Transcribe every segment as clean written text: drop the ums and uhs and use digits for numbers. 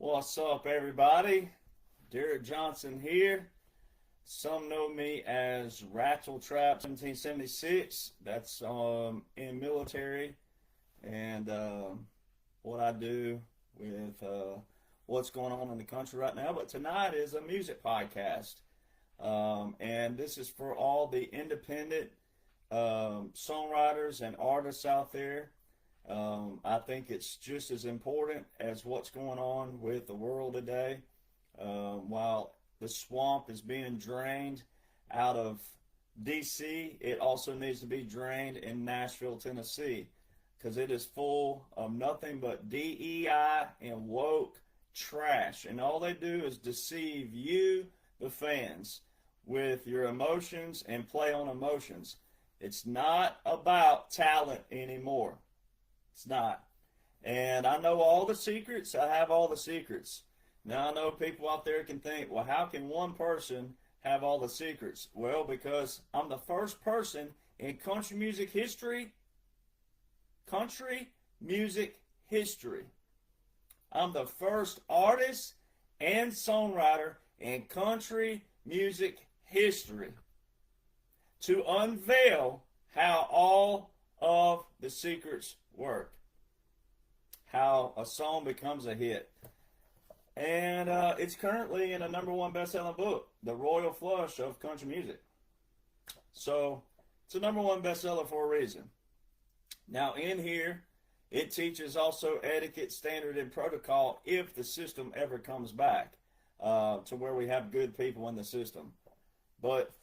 What's up, everybody? Derek Jonhson here. Some know me as Rattle Trap 1776. That's in military and what I do with what's going on in the country right now. But tonight is a music podcast, and this is for all the independent songwriters and artists out there. I think it's just as important as what's going on with the world today. While the swamp is being drained out of D.C., it also needs to be drained in Nashville, Tennessee, because it is full of nothing but DEI and woke trash. And all they do is deceive you, the fans, with your emotions and play on emotions. It's not about talent anymore. It's not. And I know all the secrets. I have all the secrets. Now, I know people out there can think, well, how can one person have all the secrets? Well, because I'm the first person in country music history. I'm the first artist and songwriter in country music history to unveil how all of the secrets work, how a song becomes a hit. And it's currently in a #1 best-selling book, The Royal Flush of Country Music. So it's a #1 bestseller for a reason. Now in here, it teaches also etiquette, standard, and protocol if the system ever comes back to where we have good people in the system. But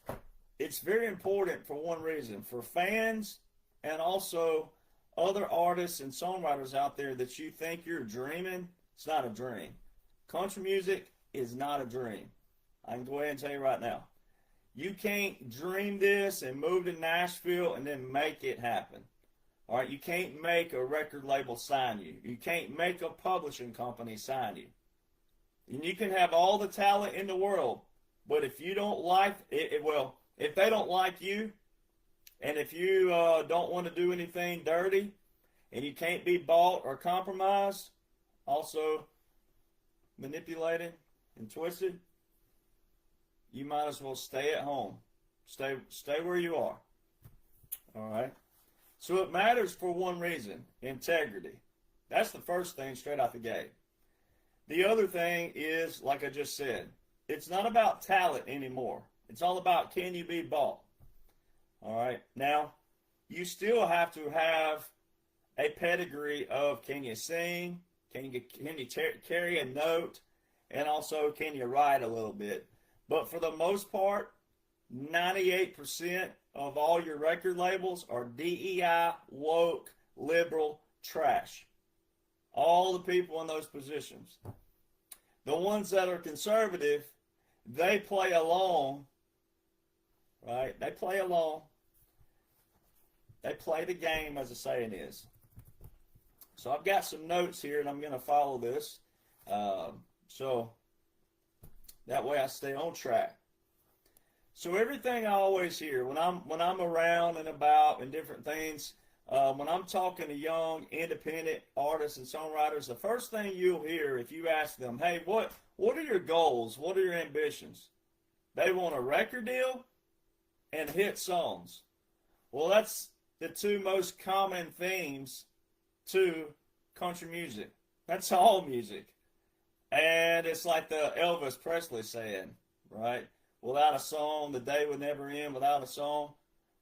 it's very important for one reason, for fans and also other artists and songwriters out there that you think you're dreaming. It's not a dream. Country music is not a dream. I can go ahead and tell you right now. You can't dream this and move to Nashville and then make it happen. All right, you can't make a record label sign you. You can't make a publishing company sign you. And you can have all the talent in the world, but if you don't like it, if they don't like you, and if you don't want to do anything dirty, and you can't be bought or compromised, also manipulated and twisted, you might as well stay at home. Stay where you are. All right? So it matters for one reason, integrity. That's the first thing straight out the gate. The other thing is, like I just said, it's not about talent anymore. It's all about, can you be bought? All right? Now, you still have to have a pedigree of, can you sing? Can you carry a note? And also, can you write a little bit? But for the most part, 98% of all your record labels are DEI, woke, liberal trash. All the people in those positions. The ones that are conservative, they play along, right? They play along. They play the game, as the saying is. So I've got some notes here, and I'm going to follow this. So that way I stay on track. So everything I always hear when I'm around and about and different things, when I'm talking to young independent artists and songwriters, the first thing you'll hear if you ask them, hey, what are your goals? What are your ambitions? They want a record deal and hit songs. Well, that's the two most common themes to country music. That's all music. And it's like the Elvis Presley saying, right? Without a song, the day would never end without a song.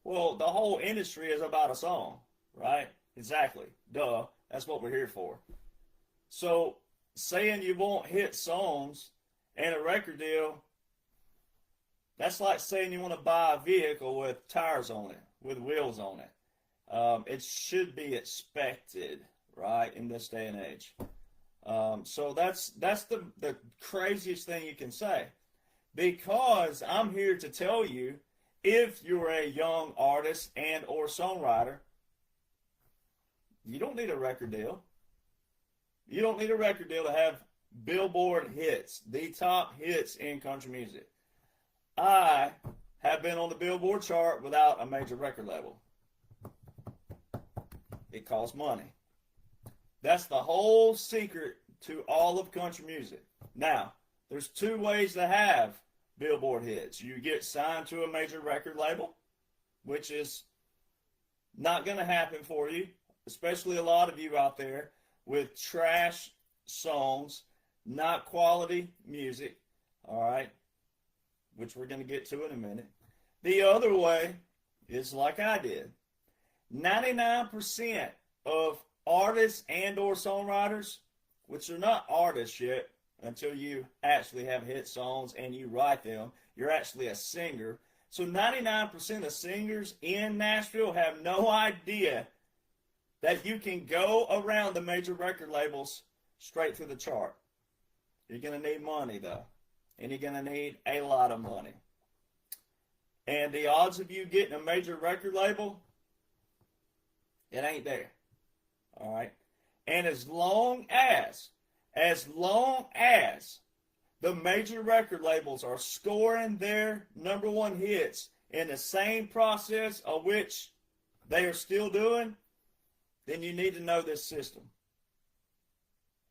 Well, the whole industry is about a song, right? Exactly. Duh. That's what we're here for. So saying you won't hit songs and a record deal, that's like saying you want to buy a vehicle with tires on it, with wheels on it. It should be expected, right, in this day and age. So that's the craziest thing you can say. Because I'm here to tell you, if you're a young artist and or songwriter, you don't need a record deal. You don't need a record deal to have Billboard hits, the top hits in country music. I have been on the Billboard chart without a major record label. It costs money. That's the whole secret to all of country music. Now, there's two ways to have Billboard hits. You get signed to a major record label, which is not going to happen for you, especially a lot of you out there with trash songs, not quality music, all right, which we're going to get to in a minute. The other way is like I did. 99% of artists and or songwriters, which are not artists yet until you actually have hit songs and you write them, you're actually a singer. So 99% of singers in Nashville have no idea that you can go around the major record labels straight to the chart. You're going to need money, though. And you're going to need a lot of money. And the odds of you getting a major record label, it ain't there. All right? And as long as the major record labels are scoring their number one hits in the same process of which they are still doing, then you need to know this system.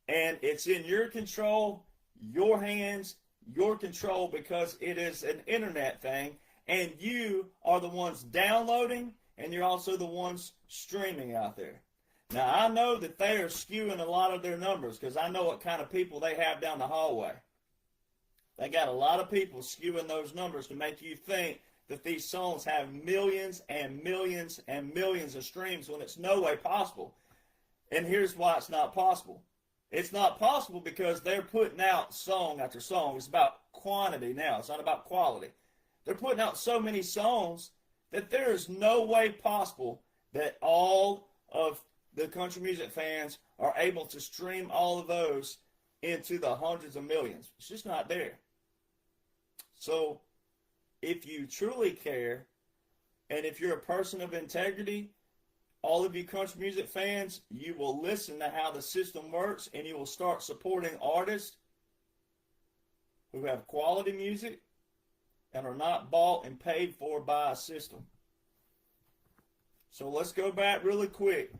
And it's in your control, your hands, your control, because it is an internet thing, and you are the ones downloading, and you're also the ones streaming out there. Now, I know that they are skewing a lot of their numbers because I know what kind of people they have down the hallway. They got a lot of people skewing those numbers to make you think that these songs have millions and millions and millions of streams when it's no way possible. And here's why it's not possible. It's not possible because they're putting out song after song. It's about quantity now. It's not about quality. They're putting out so many songs that there is no way possible that all of the country music fans are able to stream all of those into the hundreds of millions. It's just not there. So if you truly care, and if you're a person of integrity, all of you country music fans, you will listen to how the system works, and you will start supporting artists who have quality music and are not bought and paid for by a system. So let's go back really quick.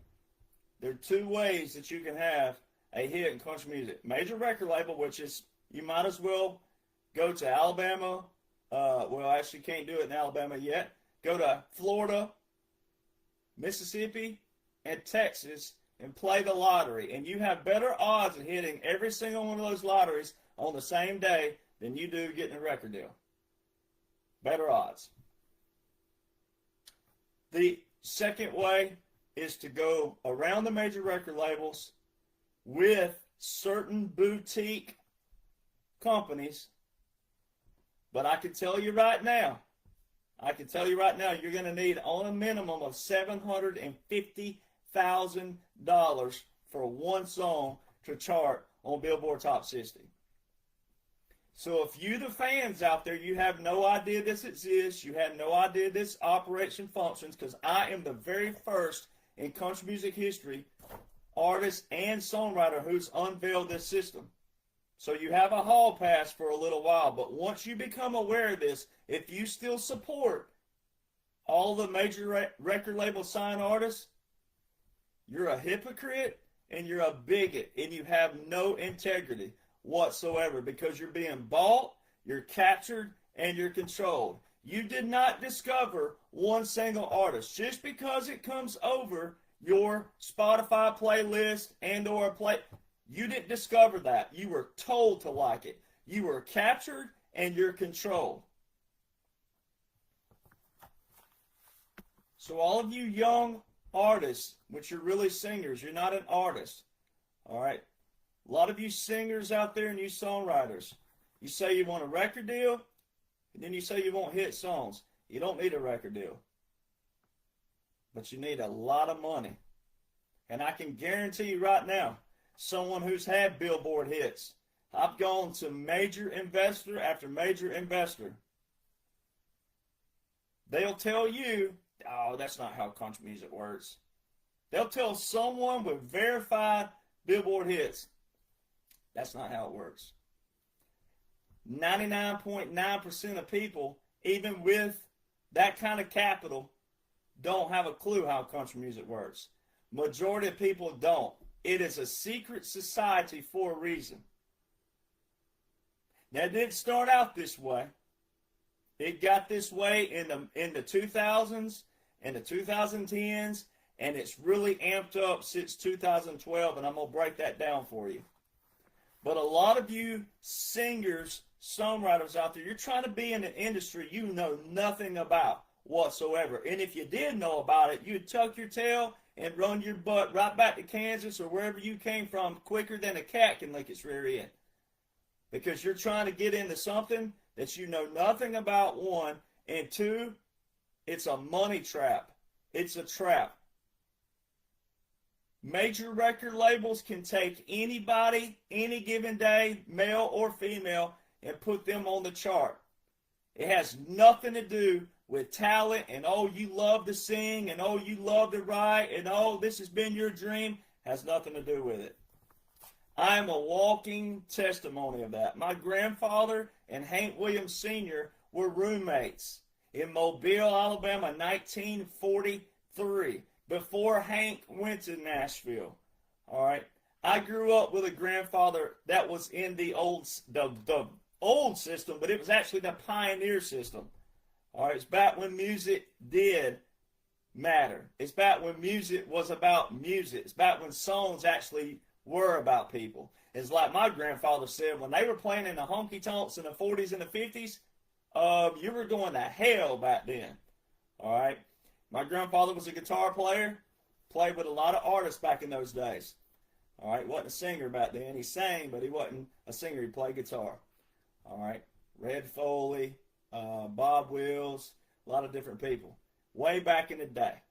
There are two ways that you can have a hit in country music. Major record label, which is, you might as well go to Alabama. Well, actually can't do it in Alabama yet. Go to Florida, Mississippi, and Texas and play the lottery. And you have better odds of hitting every single one of those lotteries on the same day than you do getting a record deal. Better odds. The second way is to go around the major record labels with certain boutique companies. But I can tell you right now, you're going to need on a minimum of $750,000 for one song to chart on Billboard Top 60. So if you, the fans out there, you have no idea this exists, you have no idea this operation functions, because I am the very first in country music history artist and songwriter who's unveiled this system. So you have a hall pass for a little while, but once you become aware of this, if you still support all the major record label signed artists, you're a hypocrite and you're a bigot and you have no integrity whatsoever, because you're being bought, you're captured, and you're controlled. You did not discover one single artist. Just because it comes over your Spotify playlist and or you didn't discover that. You were told to like it. You were captured and you're controlled. So all of you young artists, which are really singers, you're not an artist. All right? A lot of you singers out there and you songwriters, you say you want a record deal, and then you say you want hit songs. You don't need a record deal. But you need a lot of money. And I can guarantee you right now, someone who's had Billboard hits, I've gone to major investor after major investor. They'll tell you, oh, that's not how country music works. They'll tell someone with verified Billboard hits, that's not how it works. 99.9% of people, even with that kind of capital, don't have a clue how country music works. Majority of people don't. it is a secret society for a reason. Now, it didn't start out this way. It got this way in the 2000s and the 2010s, and it's really amped up since 2012, and I'm going to break that down for you. But a lot of you singers, songwriters out there, you're trying to be in an industry you know nothing about whatsoever. And if you did know about it, you'd tuck your tail and run your butt right back to Kansas or wherever you came from quicker than a cat can lick its rear end. Because you're trying to get into something that you know nothing about, one, and two, it's a money trap. It's a trap. Major record labels can take anybody, any given day, male or female, and put them on the chart. It has nothing to do with talent and, oh, you love to sing and, oh, you love to write and, oh, this has been your dream. Has nothing to do with it. I am a walking testimony of that. My grandfather and Hank Williams Sr. were roommates in Mobile, Alabama, 1943, before Hank went to Nashville. All right. I grew up with a grandfather that was in the old system, but it was actually the pioneer system. All right. It's back when music did matter. It's back when music was about music. It's back when songs actually were about people. It's like my grandfather said, when they were playing in the honky-tonks in the 40s and the 50s, you were going to hell back then. All right. My grandfather was a guitar player, played with a lot of artists back in those days. All right. Wasn't a singer back then. He sang, but he wasn't a singer. He played guitar. All right. Red Foley, Bob Wills, a lot of different people. Way back in the day.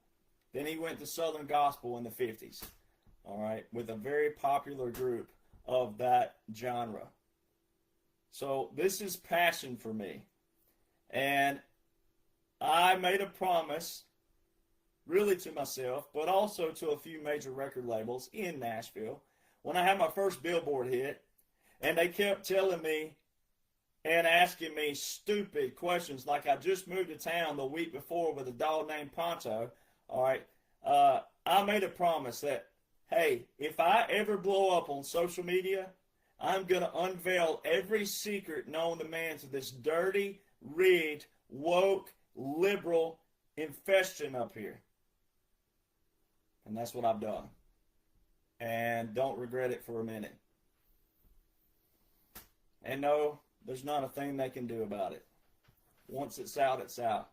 Then he went to Southern Gospel in the 50s. All right, with a very popular group of that genre. So this is passion for me. And I made a promise, really to myself, but also to a few major record labels in Nashville, when I had my first Billboard hit, and they kept telling me and asking me stupid questions like I just moved to town the week before with a dog named Ponto. All right, I made a promise that, hey, if I ever blow up on social media, I'm going to unveil every secret known to man to this dirty, rigged, woke, liberal infestation up here. And that's what I've done. And don't regret it for a minute. And no, there's not a thing they can do about it. Once it's out, it's out.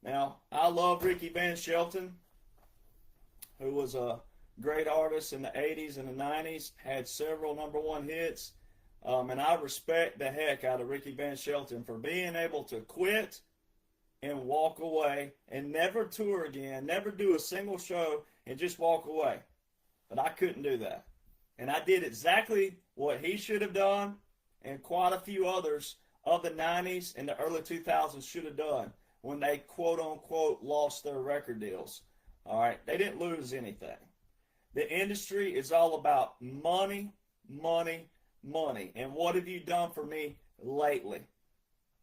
Now, I love Ricky Van Shelton, who was a great artist in the 80s and the 90s, had several #1 hits. And I respect the heck out of Ricky Van Shelton for being able to quit and walk away and never tour again, never do a single show and just walk away. But I couldn't do that. And I did exactly what he should have done and quite a few others of the 90s and the early 2000s should have done when they quote-unquote lost their record deals. All right, they didn't lose anything. The industry is all about money, money, money. And what have you done for me lately?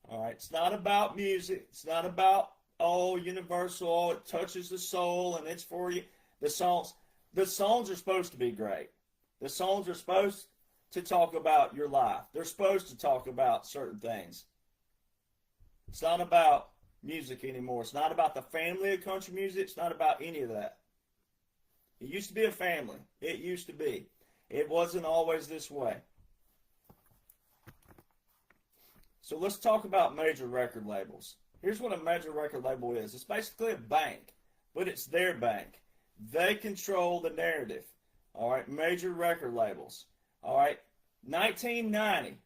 All right, it's not about music. It's not about, oh, universal, it touches the soul and it's for you. The songs are supposed to be great. The songs are supposed to talk about your life. They're supposed to talk about certain things. It's not about music anymore. It's not about the family of country music. It's not about any of that. It used to be a family. It used to be. It wasn't always this way. So let's talk about major record labels. Here's what a major record label is. It's basically a bank, but it's their bank. They control the narrative. All right, major record labels. All right, 1990,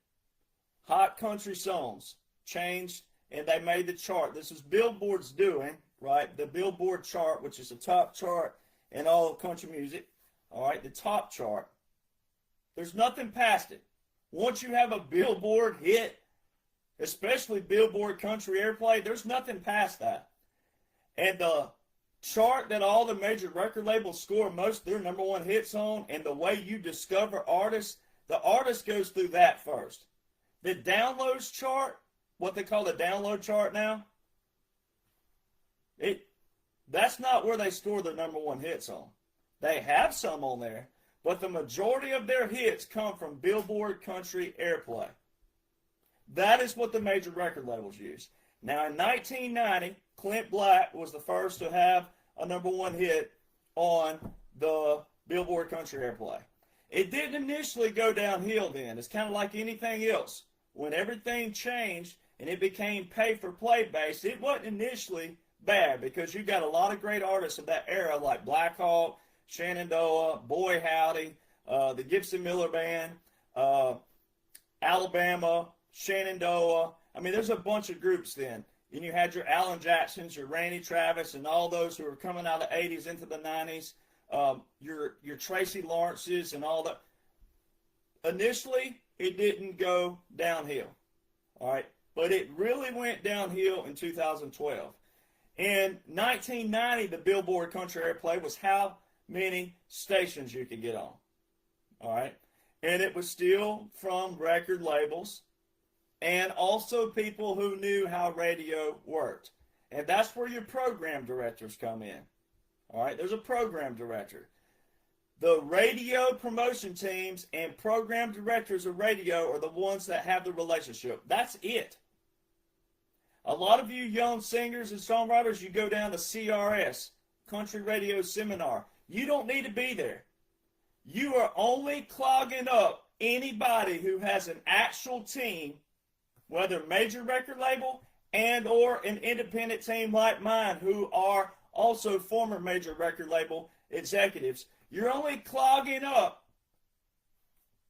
hot country songs changed, and they made the chart. This is Billboard's doing, right? The Billboard chart, which is the top chart in all of country music. All right, the top chart. There's nothing past it. Once you have a Billboard hit, especially Billboard Country Airplay, there's nothing past that. And the chart that all the major record labels score most of their #1 hits on, and the way you discover artists, the artist goes through that first. The downloads chart, what they call the download chart now, that's not where they score their #1 hits on. They have some on there, but the majority of their hits come from Billboard country airplay. That is what the major record labels use. Now, in 1990, Clint Black was the first to have a #1 hit on the Billboard country airplay. It didn't initially go downhill then. It's kind of like anything else. When everything changed and it became pay-for-play based, it wasn't initially bad because you got a lot of great artists of that era like Black Hawk, Shenandoah, Boy Howdy, the Gibson Miller Band, Alabama, Shenandoah. I mean, there's a bunch of groups then. And you had your Alan Jacksons, your Randy Travis, and all those who were coming out of the 80s into the 90s. Your Tracy Lawrences and all that. Initially, it didn't go downhill. All right. But it really went downhill in 2012. In 1990, the Billboard country airplay was how many stations you could get on. All right. And it was still from record labels and also people who knew how radio worked. And that's where your program directors come in. All right, there's a program director. The radio promotion teams and program directors of radio are the ones that have the relationship. That's it. A lot of you young singers and songwriters, you go down to CRS, Country Radio Seminar. You don't need to be there. You are only clogging up anybody who has an actual team, whether major record label and or an independent team like mine who are also former major record label executives. You're only clogging up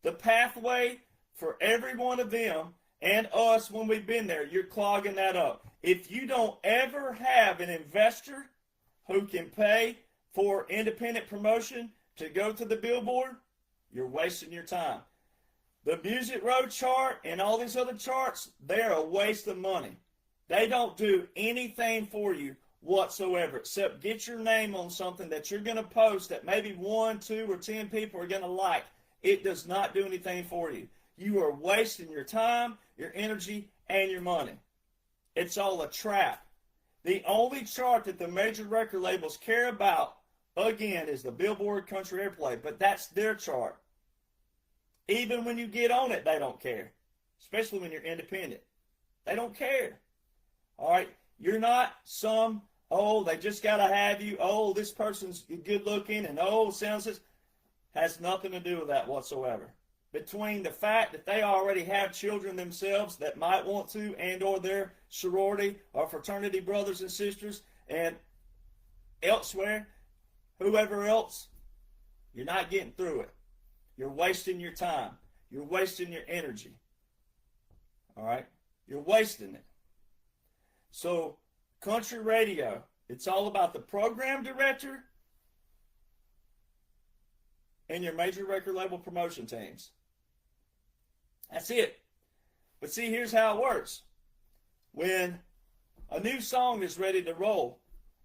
the pathway for every one of them and us when we've been there. You're clogging that up. If you don't ever have an investor who can pay for independent promotion to go to the Billboard, you're wasting your time. The Music Row chart and all these other charts, they're a waste of money. They don't do anything for you whatsoever except get your name on something that you're going to post that maybe 1, 2, or 10 people are going to like. It does not do anything for you. You are wasting your time, your energy, and your money. It's all a trap. The only chart that the major record labels care about, again, is the Billboard Country Airplay, but that's their chart. Even when you get on it, they don't care, especially when you're independent. They don't care. All right? You're not some, oh, they just got to have you, oh, this person's good looking, and oh, sounds this. Has nothing to do with that whatsoever. Between the fact that they already have children themselves that might want to and or their sorority or fraternity brothers and sisters and elsewhere, whoever else, you're not getting through it. You're wasting your time. You're wasting your energy. All right? You're wasting it. So, country radio, it's all about the program director and your major record label promotion teams. That's it. But see, here's how it works. When a new song is ready to roll,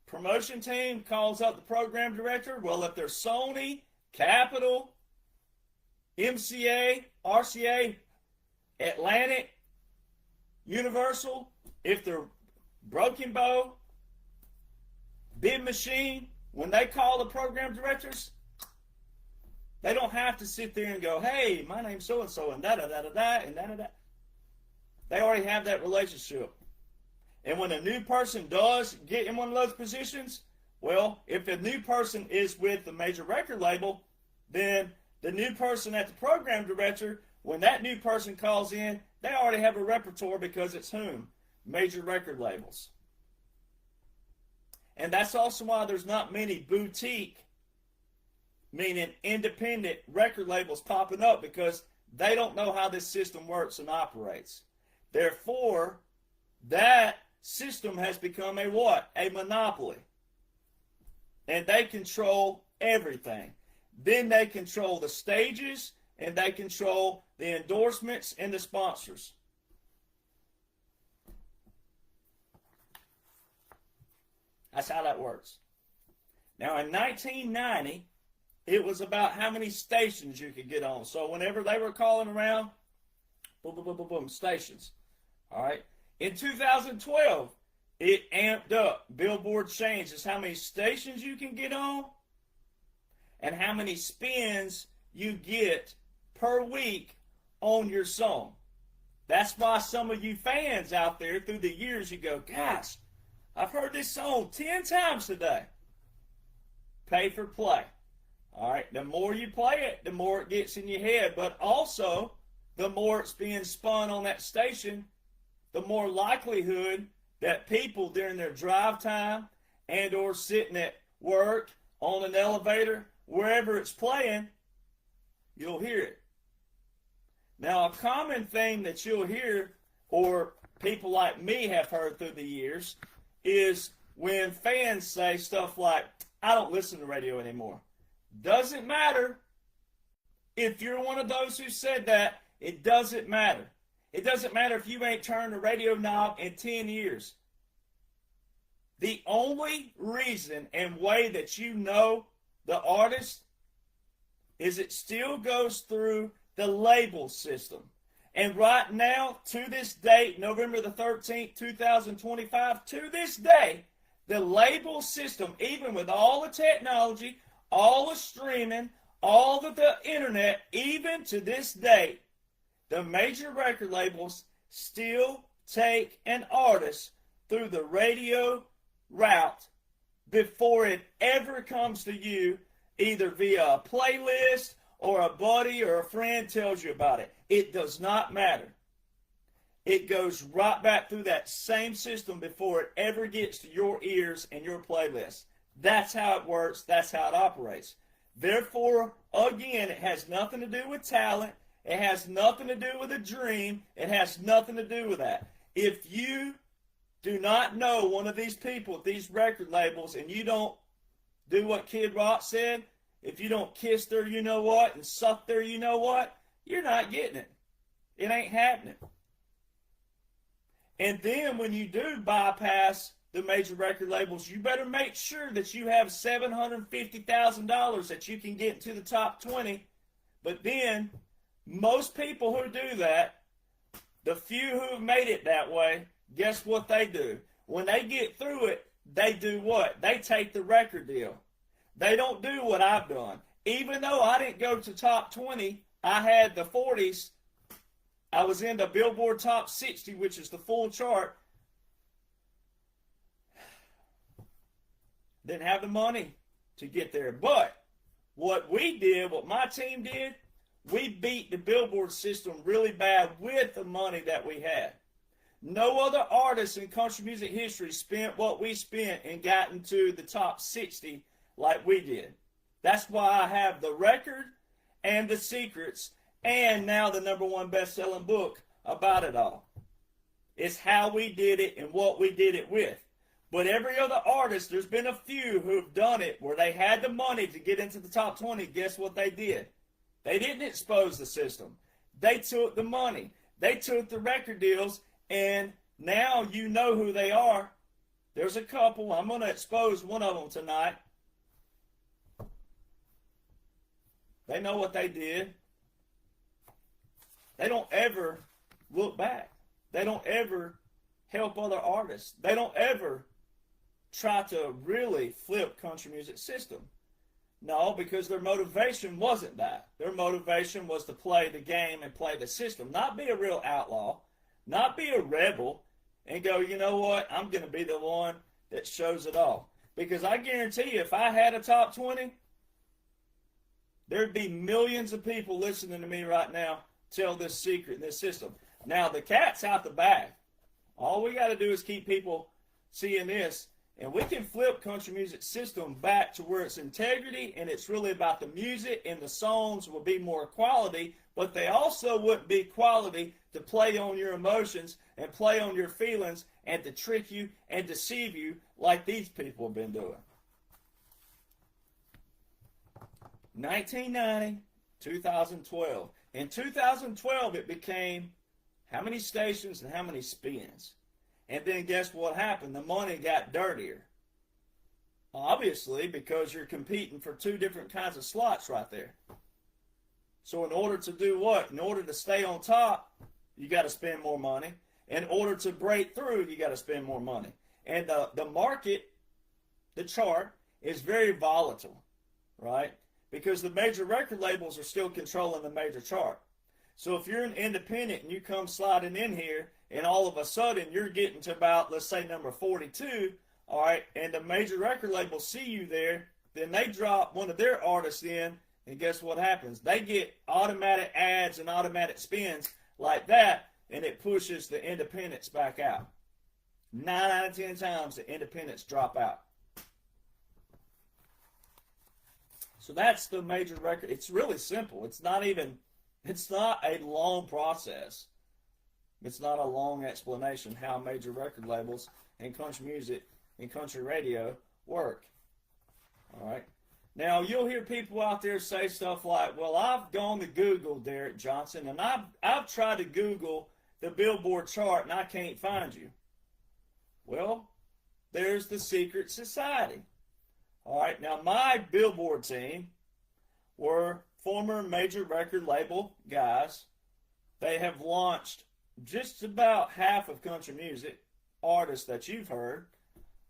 promotion team calls up the program director. Well, if they're Sony, Capitol, MCA, RCA, Atlantic, Universal, if they're Broken Bow, Big Machine, when they call the program directors, they don't have to sit there and go, hey, my name's so-and-so, and da-da-da-da-da, and da-da-da. They already have that relationship. And when a new person does get in one of those positions, well, if the new person is with the major record label, then the new person at the program director, when that new person calls in, they already have a repertoire because it's whom? Major record labels. And that's also why there's not many boutique, meaning independent record labels popping up, because they don't know how this system works and operates. Therefore, that system has become a what? A monopoly. And they control everything. Then they control the stages, and they control the endorsements and the sponsors. That's how that works. Now, in 1990, it was about how many stations you could get on. So whenever they were calling around, boom, boom, boom, boom, boom, stations. All right. In 2012, it amped up. Billboard changes how many stations you can get on and how many spins you get per week on your song. That's why some of you fans out there through the years, you go, gosh, I've heard this song 10 times today. Pay for play. All right, the more you play it, the more it gets in your head. But also, the more it's being spun on that station, the more likelihood that people during their drive time and or sitting at work, on an elevator, wherever it's playing, you'll hear it. Now, a common thing that you'll hear, or people like me have heard through the years, is when fans say stuff like, I don't listen to radio anymore. Doesn't matter. If you're one of those who said that, it doesn't matter. It doesn't matter if you ain't turned the radio knob in 10 years. The only reason and way that you know the artist is it still goes through the label system. And right now, to this date, November the 13th, 2025, to this day, the label system, even with all the technology, all the streaming, all of the internet, even to this day, the major record labels still take an artist through the radio route before it ever comes to you, either via a playlist or a buddy or a friend tells you about it. It does not matter. It goes right back through that same system before it ever gets to your ears and your playlist. That's how it works. That's how it operates. Therefore, again, it has nothing to do with talent. It has nothing to do with a dream. It has nothing to do with that. If you do not know one of these people, these record labels, and you don't do what Kid Rock said, if you don't kiss their you-know-what and suck their you-know-what, you're not getting it. It ain't happening. And then when you do bypass the major record labels, you better make sure that you have $750,000 that you can get into the top 20. But then, most people who do that, the few who have made it that way, guess what they do? When they get through it, they do what? They take the record deal. They don't do what I've done. Even though I didn't go to top 20, I had the 40s. I was in the Billboard Top 60, which is the full chart. Didn't have the money to get there. But what we did, what my team did, we beat the Billboard system really bad with the money that we had. No other artist in country music history spent what we spent and got into the top 60 like we did. That's why I have the record and the secrets and now the #1 best-selling book about it all. It's how we did it and what we did it with. But every other artist, there's been a few who've done it where they had the money to get into the top 20. Guess what they did? They didn't expose the system. They took the money. They took the record deals, and now you know who they are. There's a couple. I'm going to expose one of them tonight. They know what they did. They don't ever look back. They don't ever help other artists. They don't ever try to really flip country music system. No, because their motivation wasn't that. Their motivation was to play the game and play the system, not be a real outlaw, not be a rebel, and go, you know what, I'm going to be the one that shows it all. Because I guarantee you, if I had a top 20, there'd be millions of people listening to me right now tell this secret, this system. Now, the cat's out the bag. All we got to do is keep people seeing this, and we can flip country music system back to where it's integrity, and it's really about the music, and the songs will be more quality, but they also wouldn't be quality to play on your emotions and play on your feelings and to trick you and deceive you like these people have been doing. 1990, 2012. In 2012, it became how many stations and how many spins. And then guess what happened? The money got dirtier. Obviously, because you're competing for two different kinds of slots right there. So in order to do what? In order to stay on top, you got to spend more money. In order to break through, you got to spend more money. And the market, the chart, is very volatile, right? because the major record labels are still controlling the major chart. So if you're an independent and you come sliding in here and all of a sudden you're getting to about, let's say, number 42, all right, and the major record labels see you there, then they drop one of their artists in, and guess what happens? They get automatic ads and automatic spins like that, and it pushes the independents back out. 9 out of 10 times the independents drop out. So that's the major record. It's really simple. It's not a long process. It's not a long explanation how major record labels and country music and country radio work. All right. Now, you'll hear people out there say stuff like, well, I've gone to Google, Derek Jonhson, and I've tried to Google the Billboard chart, and I can't find you. Well, there's the secret society. All right. Now, my Billboard team were former major record label guys. They have launched just about half of country music artists that you've heard.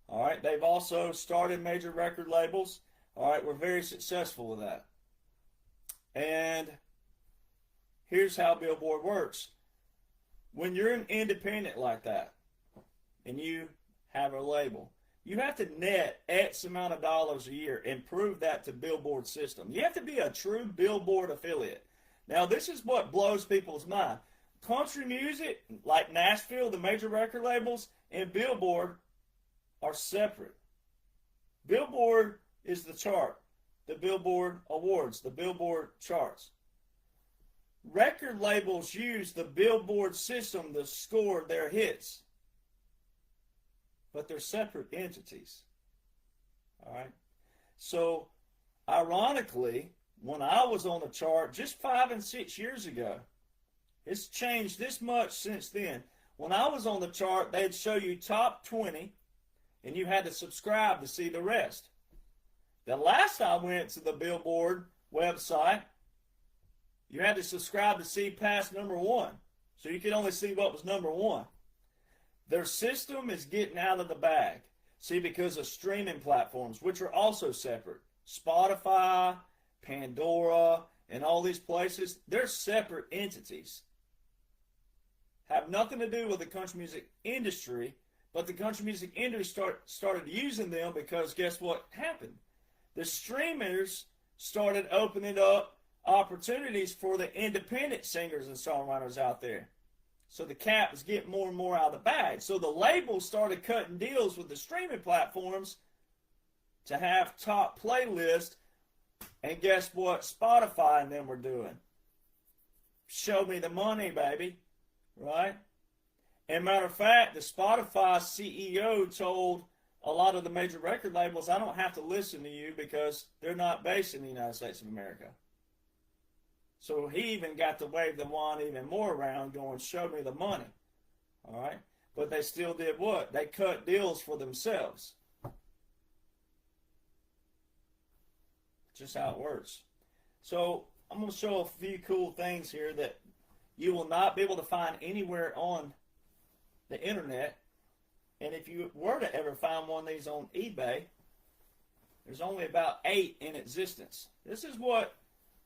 All right. They've also started major record labels. All right. We're very successful with that. And here's how Billboard works. When you're an independent like that and you have a label, you have to net X amount of dollars a year and prove that to Billboard system. You have to be a true Billboard affiliate. Now, this is what blows people's mind. Country music, like Nashville, the major record labels, and Billboard are separate. Billboard is the chart, the Billboard Awards, the Billboard charts. Record labels use the Billboard system to score their hits, but they're separate entities. All right. So, ironically, when I was on the chart just 5 and 6 years ago, it's changed this much since then. When I was on the chart, they'd show you top 20, and you had to subscribe to see the rest. The last I went to the Billboard website, you had to subscribe to see past number 1. So you could only see what was number 1. Their system is getting out of the bag. See, because of streaming platforms, which are also separate. Spotify, Pandora, and all these places, they're separate entities. Have nothing to do with the country music industry, but the country music industry started using them because guess what happened? The streamers started opening up opportunities for the independent singers and songwriters out there. So the cat was getting more and more out of the bag. So the labels started cutting deals with the streaming platforms to have top playlists. And guess what Spotify and them were doing? Show me the money, baby. Right? And matter of fact, the Spotify CEO told a lot of the major record labels, I don't have to listen to you because they're not based in the United States of America. So he even got to wave the wand even more around going, show me the money. All right? But they still did what? They cut deals for themselves. Just how it works. So I'm going to show a few cool things here that you will not be able to find anywhere on the internet. And if you were to ever find one of these on eBay, there's only about 8 in existence. This is what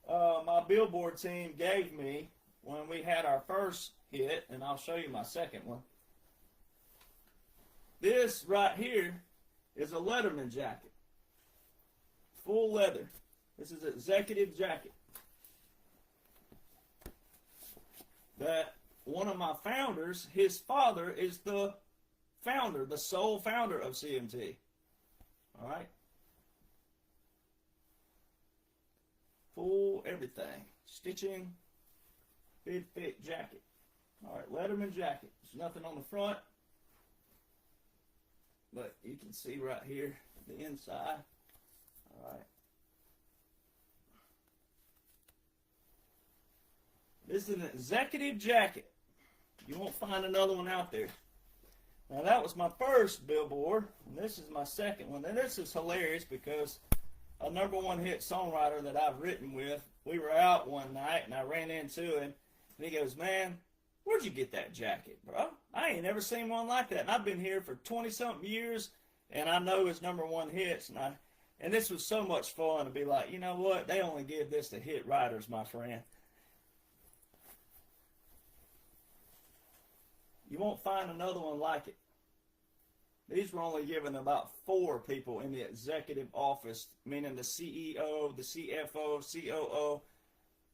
my Billboard team gave me when we had our first hit, and I'll show you my second one. This right here is a Letterman jacket. Full leather. This is an executive jacket that one of my founders, his father, is the founder, the sole founder of CMT. All right? Full everything. Stitching, big fit jacket. All right, Letterman jacket. There's nothing on the front, but you can see right here the inside. All right. This is an executive jacket. You won't find another one out there. Now that was my first Billboard, and this is my second one. And this is hilarious because a #1 hit songwriter that I've written with, we were out one night and I ran into him, and he goes, man, where'd you get that jacket, bro? I ain't never seen one like that. And I've been here for 20-something years, and I know his #1 hits. And And this was so much fun to be like, you know what? They only give this to hit writers, my friend. You won't find another one like it. These were only given to about 4 people in the executive office, meaning the CEO, the CFO, COO,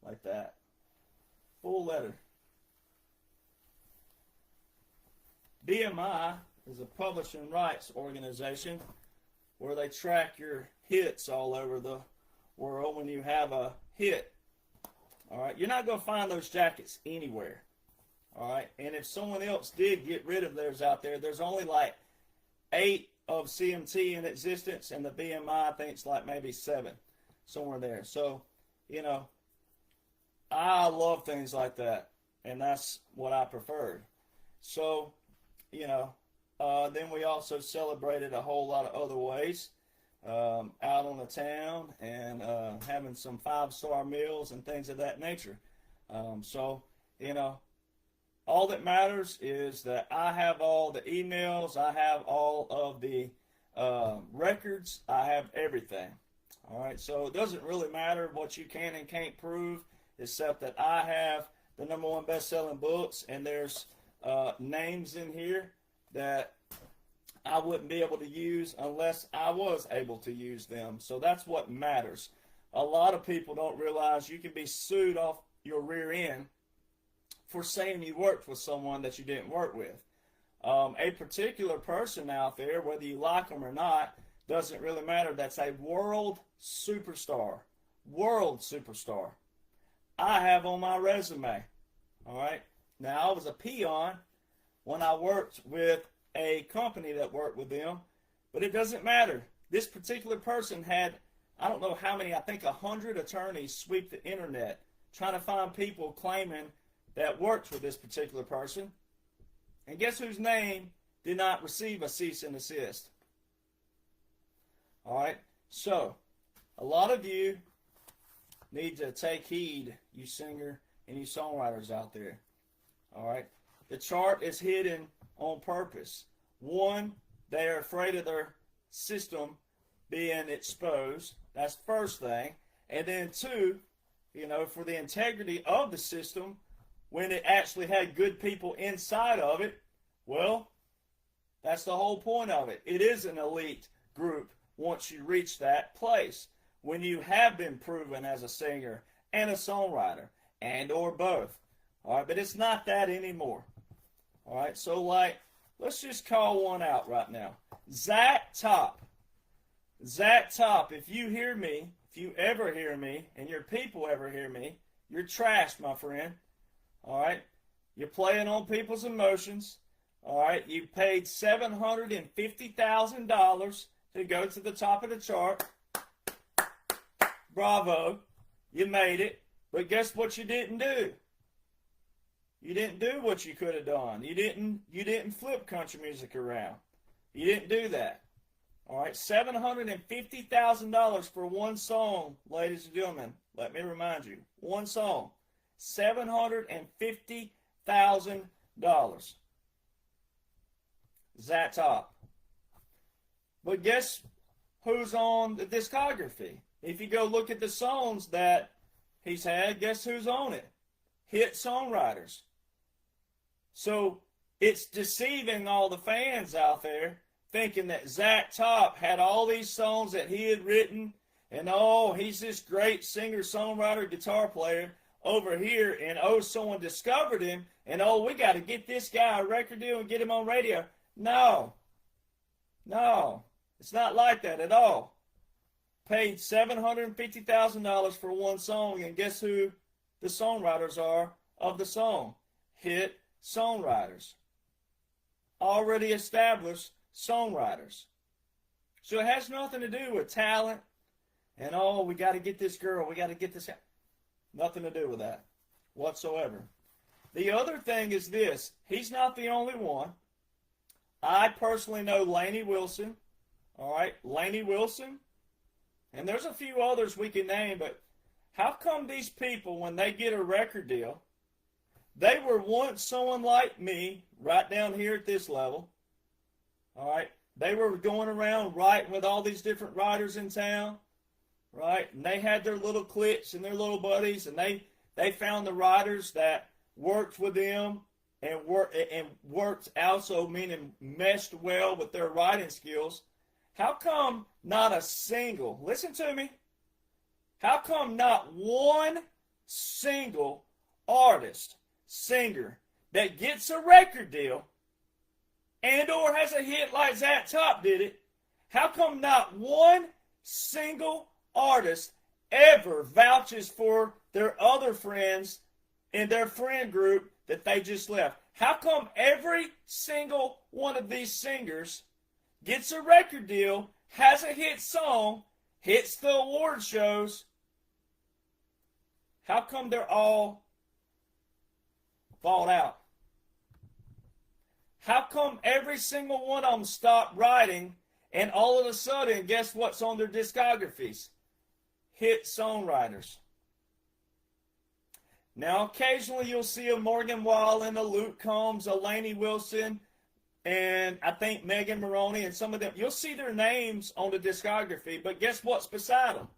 like that. Full letter. BMI is a publishing rights organization where they track your hits all over the world when you have a hit. All right, you're not going to find those jackets anywhere. All right, and if someone else did get rid of theirs out there, there's only like 8 of CMT in existence, and the BMI, I think it's like maybe 7, somewhere there. So, you know, I love things like that, and that's what I preferred. So, you know, then we also celebrated a whole lot of other ways out on the town and having some 5-star meals and things of that nature. So, you know, all that matters is that I have all the emails, I have all of the records, I have everything. All right, so it doesn't really matter what you can and can't prove, except that I have the #1 best-selling books, and there's names in here that I wouldn't be able to use unless I was able to use them. So that's what matters. A lot of people don't realize you can be sued off your rear end for saying you worked with someone that you didn't work with. A particular person out there, whether you like them or not, doesn't really matter. That's a world superstar. World superstar. I have on my resume. All right. Now, I was a peon when I worked with a company that worked with them, but it doesn't matter. This particular person had, I don't know how many, I think 100 attorneys sweep the internet trying to find people claiming that worked with this particular person. And guess whose name did not receive a cease and desist? All right. So, a lot of you need to take heed, you singer and you songwriters out there. All right. The chart is hidden on purpose. 1, they are afraid of their system being exposed. That's the first thing. And then 2, you know, for the integrity of the system, when it actually had good people inside of it, well, that's the whole point of it. It is an elite group once you reach that place. When you have been proven as a singer and a songwriter and or both. All right, but it's not that anymore. All right, so like, let's just call one out right now. Zach Top. Zach Top, if you hear me, if you ever hear me, and your people ever hear me, you're trashed, my friend. All right, you're playing on people's emotions. All right, you paid $750,000 to go to the top of the chart. Bravo, you made it. But guess what you didn't do? You didn't do what you could have done. You didn't flip country music around. You didn't do that. All right, $750,000 for one song, ladies and gentlemen. Let me remind you, one song, $750,000. Zach Top. But guess who's on the discography? If you go look at the songs that he's had, guess who's on it? Hit songwriters. So it's deceiving all the fans out there thinking that Zach Top had all these songs that he had written and oh, he's this great singer, songwriter, guitar player over here and oh, someone discovered him and oh, we got to get this guy a record deal and get him on radio. No, it's not like that at all. Paid $750,000 for one song, and guess who the songwriters are of the song? Hit songwriters. Already established songwriters. So it has nothing to do with talent and, oh, we got to get this girl, we got to get this guy. Nothing to do with that whatsoever. The other thing is this. He's not the only one. I personally know Lainey Wilson. All right, Lainey Wilson. And there's a few others we can name, but how come these people, when they get a record deal, they were once someone like me, right down here at this level, all right, They were going around writing with all these different writers in town, right? And they had their little cliques and their little buddies, and they found the writers that worked with them and worked also, meaning meshed well with their writing skills. How come not a single, listen to me, how come not one single artist, singer, that gets a record deal and or has a hit like Zach Top did it, how come not one single artist ever vouches for their other friends in their friend group that they just left? How come every single one of these singers gets a record deal, has a hit song, hits the award shows? How come they're all bought out? How come every single one of them stopped writing and all of a sudden, guess what's on their discographies? Hit songwriters. Now, occasionally you'll see a Morgan Wallen, a Luke Combs, a Lainey Wilson, and I think Megan Maroney, and some of them. You'll see their names on the discography, but guess what's beside them?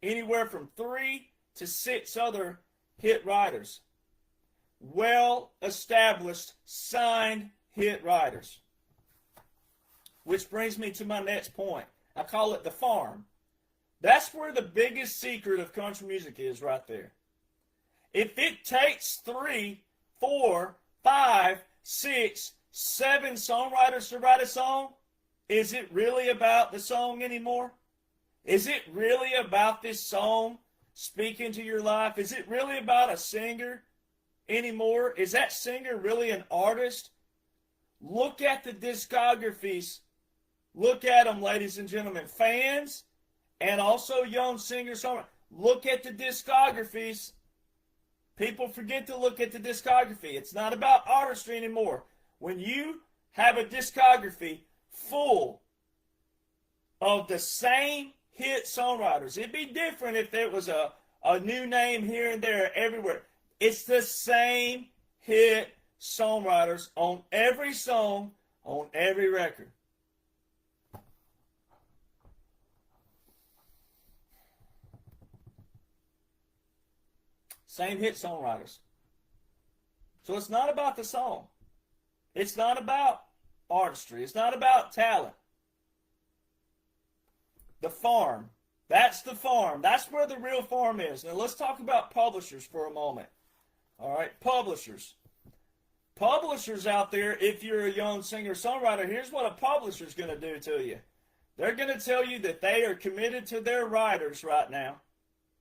Anywhere from 3 to 6 other hit writers. Well-established, signed hit writers. Which brings me to my next point. I call it the farm. That's where the biggest secret of country music is right there. If it takes 3, 4, 5, 6, 7 songwriters to write a song, is it really about the song anymore? Is it really about this song speaking to your life? Is it really about a singer anymore? Is that singer really an artist? Look at the discographies. Look at them, ladies and gentlemen. Fans and also young singer-songwriters. Look at the discographies. People forget to look at the discography. It's not about artistry anymore. When you have a discography full of the same hit songwriters, it'd be different if there was a new name here and there everywhere. It's the same hit songwriters on every song, on every record. Same hit songwriters. So it's not about the song. It's not about artistry. It's not about talent. The farm. That's the farm. That's where the real farm is. Now let's talk about publishers for a moment. All right, publishers. Publishers out there, if you're a young singer-songwriter, here's what a publisher's going to do to you. They're going to tell you that they are committed to their writers right now.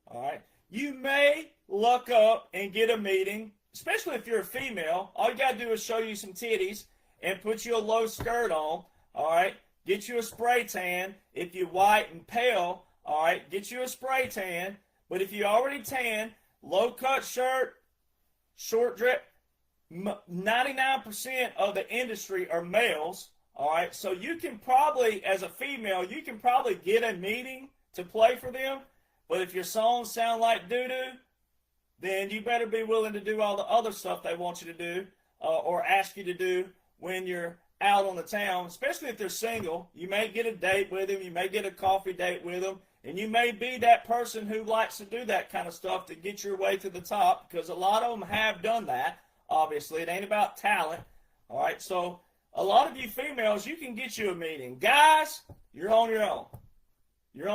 All right. You may luck up and get a meeting, especially if you're a female. All you got to do is show you some titties and put you a low skirt on, all right? Get you a spray tan. If you're white and pale, all right, get you a spray tan. But if you already tan, low-cut shirt, short dress, 99% of the industry are males, all right? So you can probably, as a female, you can probably get a meeting to play for them. But if your songs sound like doo-doo, then you better be willing to do all the other stuff they want you to do or ask you to do when you're out on the town, especially if they're single. You may get a date with them. You may get a coffee date with them. And you may be that person who likes to do that kind of stuff to get your way to the top, because a lot of them have done that, obviously. It ain't about talent. All right, so a lot of you females, you can get you a meeting. Guys, you're on your own. You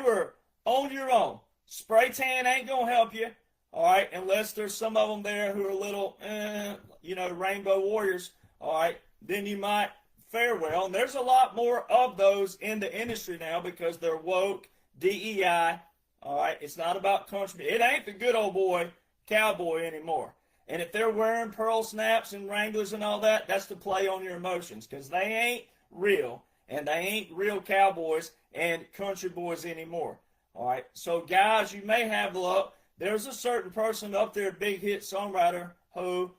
are on your own. Spray tan ain't going to help you, all right, unless there's some of them there who are little, rainbow warriors, all right, then you might fare well. And there's a lot more of those in the industry now because they're woke, DEI, all right. It's not about country. It ain't the good old boy cowboy anymore. And if they're wearing pearl snaps and Wranglers and all that, that's to play on your emotions, because they ain't real, and they ain't real cowboys and country boys anymore. All right, so guys, you may have luck. There's a certain person up there, big hit songwriter, who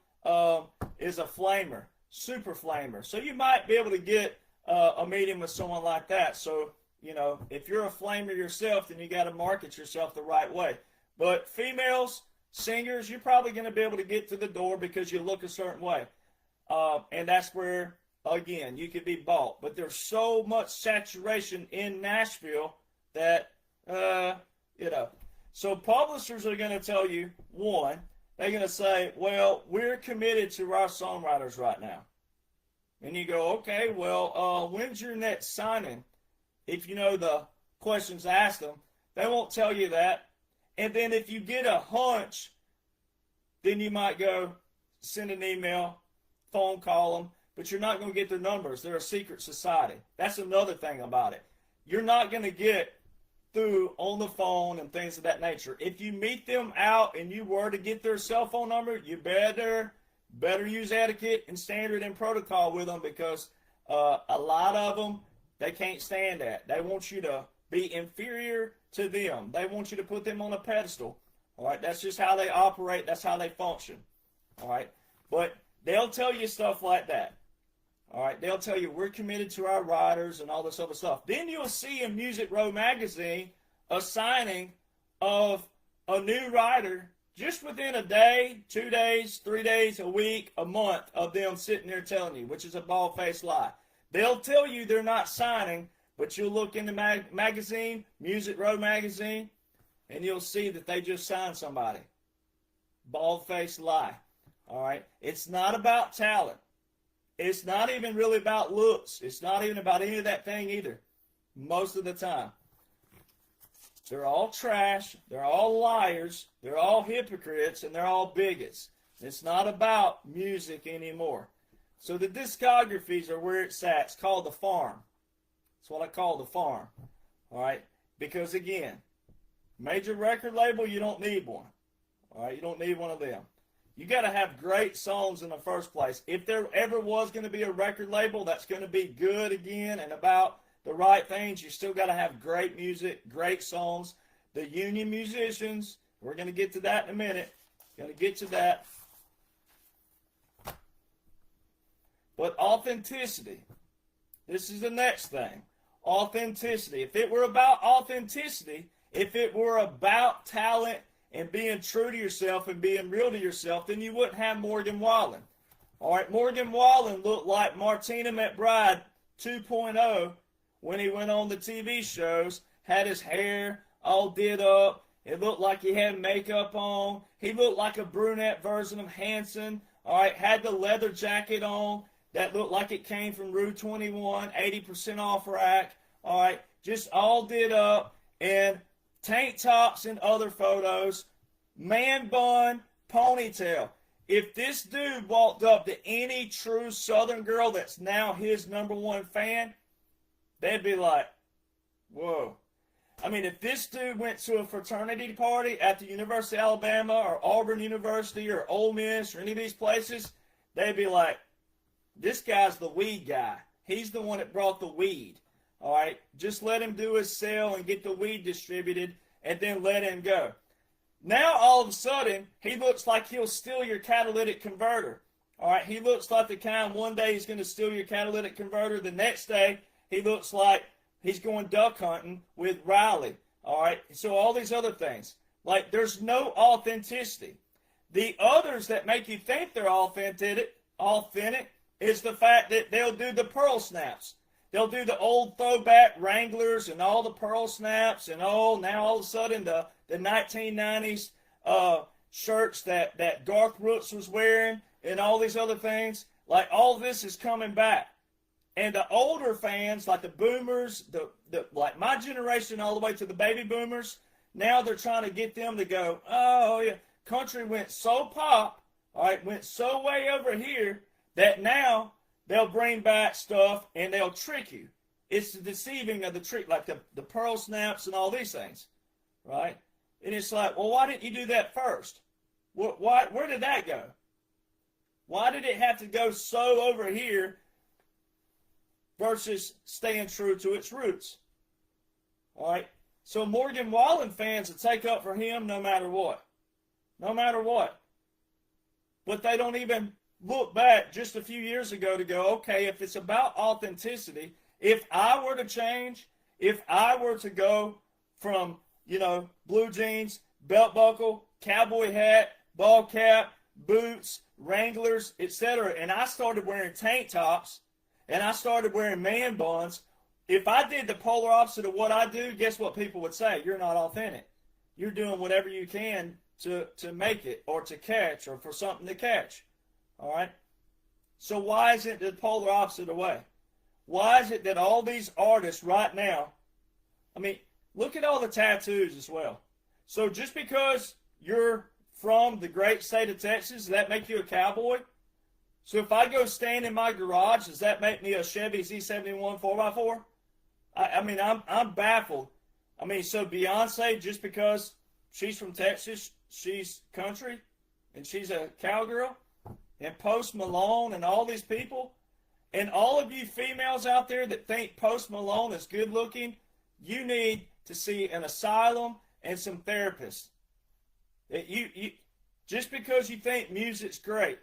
is a flamer, super flamer. So you might be able to get a meeting with someone like that. So, if you're a flamer yourself, then you got to market yourself the right way. But females, singers, you're probably going to be able to get to the door because you look a certain way. And that's where again, you could be bought. But there's so much saturation in Nashville that, So publishers are going to tell you, one, they're going to say, well, we're committed to our songwriters right now. And you go, okay, well, when's your next signing? If you know the questions asked them, they won't tell you that. And then if you get a hunch, then you might go send an email, phone call them, but you're not going to get their numbers. They're a secret society. That's another thing about it. You're not going to get through on the phone and things of that nature. If you meet them out and you were to get their cell phone number, you better use etiquette and standard and protocol with them, because a lot of them, they can't stand that. They want you to be inferior to them. They want you to put them on a pedestal. All right, that's just how they operate. That's how they function. All right, but they'll tell you stuff like that. All right, they'll tell you we're committed to our writers and all this other stuff. Then you'll see in Music Row magazine a signing of a new writer just within a day, 2 days, 3 days, a week, a month of them sitting there telling you, which is a bald-faced lie. They'll tell you they're not signing, but you'll look in the magazine, Music Row magazine, and you'll see that they just signed somebody. Bald-faced lie. All right? It's not about talent. It's not even really about looks. It's not even about any of that thing either. Most of the time. They're all trash. They're all liars. They're all hypocrites. And they're all bigots. It's not about music anymore. So the discographies are where it's at. It's called the farm. That's what I call the farm. All right? Because again, major record label, you don't need one. All right? You don't need one of them. You got to have great songs in the first place. If there ever was going to be a record label that's going to be good again and about the right things, you still got to have great music, great songs. The union musicians, we're going to get to that in a minute. Going to get to that. But authenticity. This is the next thing. Authenticity. If it were about authenticity, if it were about talent and being true to yourself and being real to yourself, then you wouldn't have Morgan Wallen. All right, Morgan Wallen looked like Martina McBride 2.0 when he went on the TV shows, had his hair all did up. It looked like he had makeup on. He looked like a brunette version of Hanson. All right, had the leather jacket on that looked like it came from Rue 21, 80% off rack. All right, just all did up, and tank tops and other photos, man bun, ponytail. If this dude walked up to any true Southern girl that's now his #1 fan, they'd be like, whoa. I mean, if this dude went to a fraternity party at the University of Alabama or Auburn University or Ole Miss or any of these places, they'd be like, this guy's the weed guy. He's the one that brought the weed. All right, just let him do his sale and get the weed distributed, and then let him go. Now, all of a sudden, he looks like he'll steal your catalytic converter. All right, he looks like the kind one day he's going to steal your catalytic converter. The next day, he looks like he's going duck hunting with Riley. All right, so all these other things. Like, there's no authenticity. The others that make you think they're authentic is the fact that they'll do the pearl snaps. They'll do the old throwback Wranglers and all the pearl snaps and now all of a sudden the 1990s shirts that Garth Brooks was wearing and all these other things. Like, all this is coming back. And the older fans, like the boomers, like my generation all the way to the baby boomers, now they're trying to get them to go, oh, yeah, country went so pop, all right, went so way over here that now they'll bring back stuff and they'll trick you. It's the deceiving of the trick, like the pearl snaps and all these things, right? And it's like, well, why didn't you do that first? Where did that go? Why did it have to go so over here versus staying true to its roots? All right? So Morgan Wallen fans will take up for him no matter what. No matter what. But they don't even look back just a few years ago to go, okay, if it's about authenticity, if I were to change, if I were to go from, blue jeans, belt buckle, cowboy hat, ball cap, boots, Wranglers, etc., and I started wearing tank tops, and I started wearing man buns, if I did the polar opposite of what I do, guess what people would say? You're not authentic. You're doing whatever you can to make it, or to catch, or for something to catch. All right? So why is it the polar opposite way? Why is it that all these artists right now, I mean, look at all the tattoos as well. So just because you're from the great state of Texas, does that make you a cowboy? So if I go stand in my garage, does that make me a Chevy Z71 4x4? I mean, I'm baffled. I mean, so Beyonce, just because she's from Texas, she's country, and she's a cowgirl? And Post Malone and all these people, and all of you females out there that think Post Malone is good looking, you need to see an asylum and some therapists. You just because you think music's great,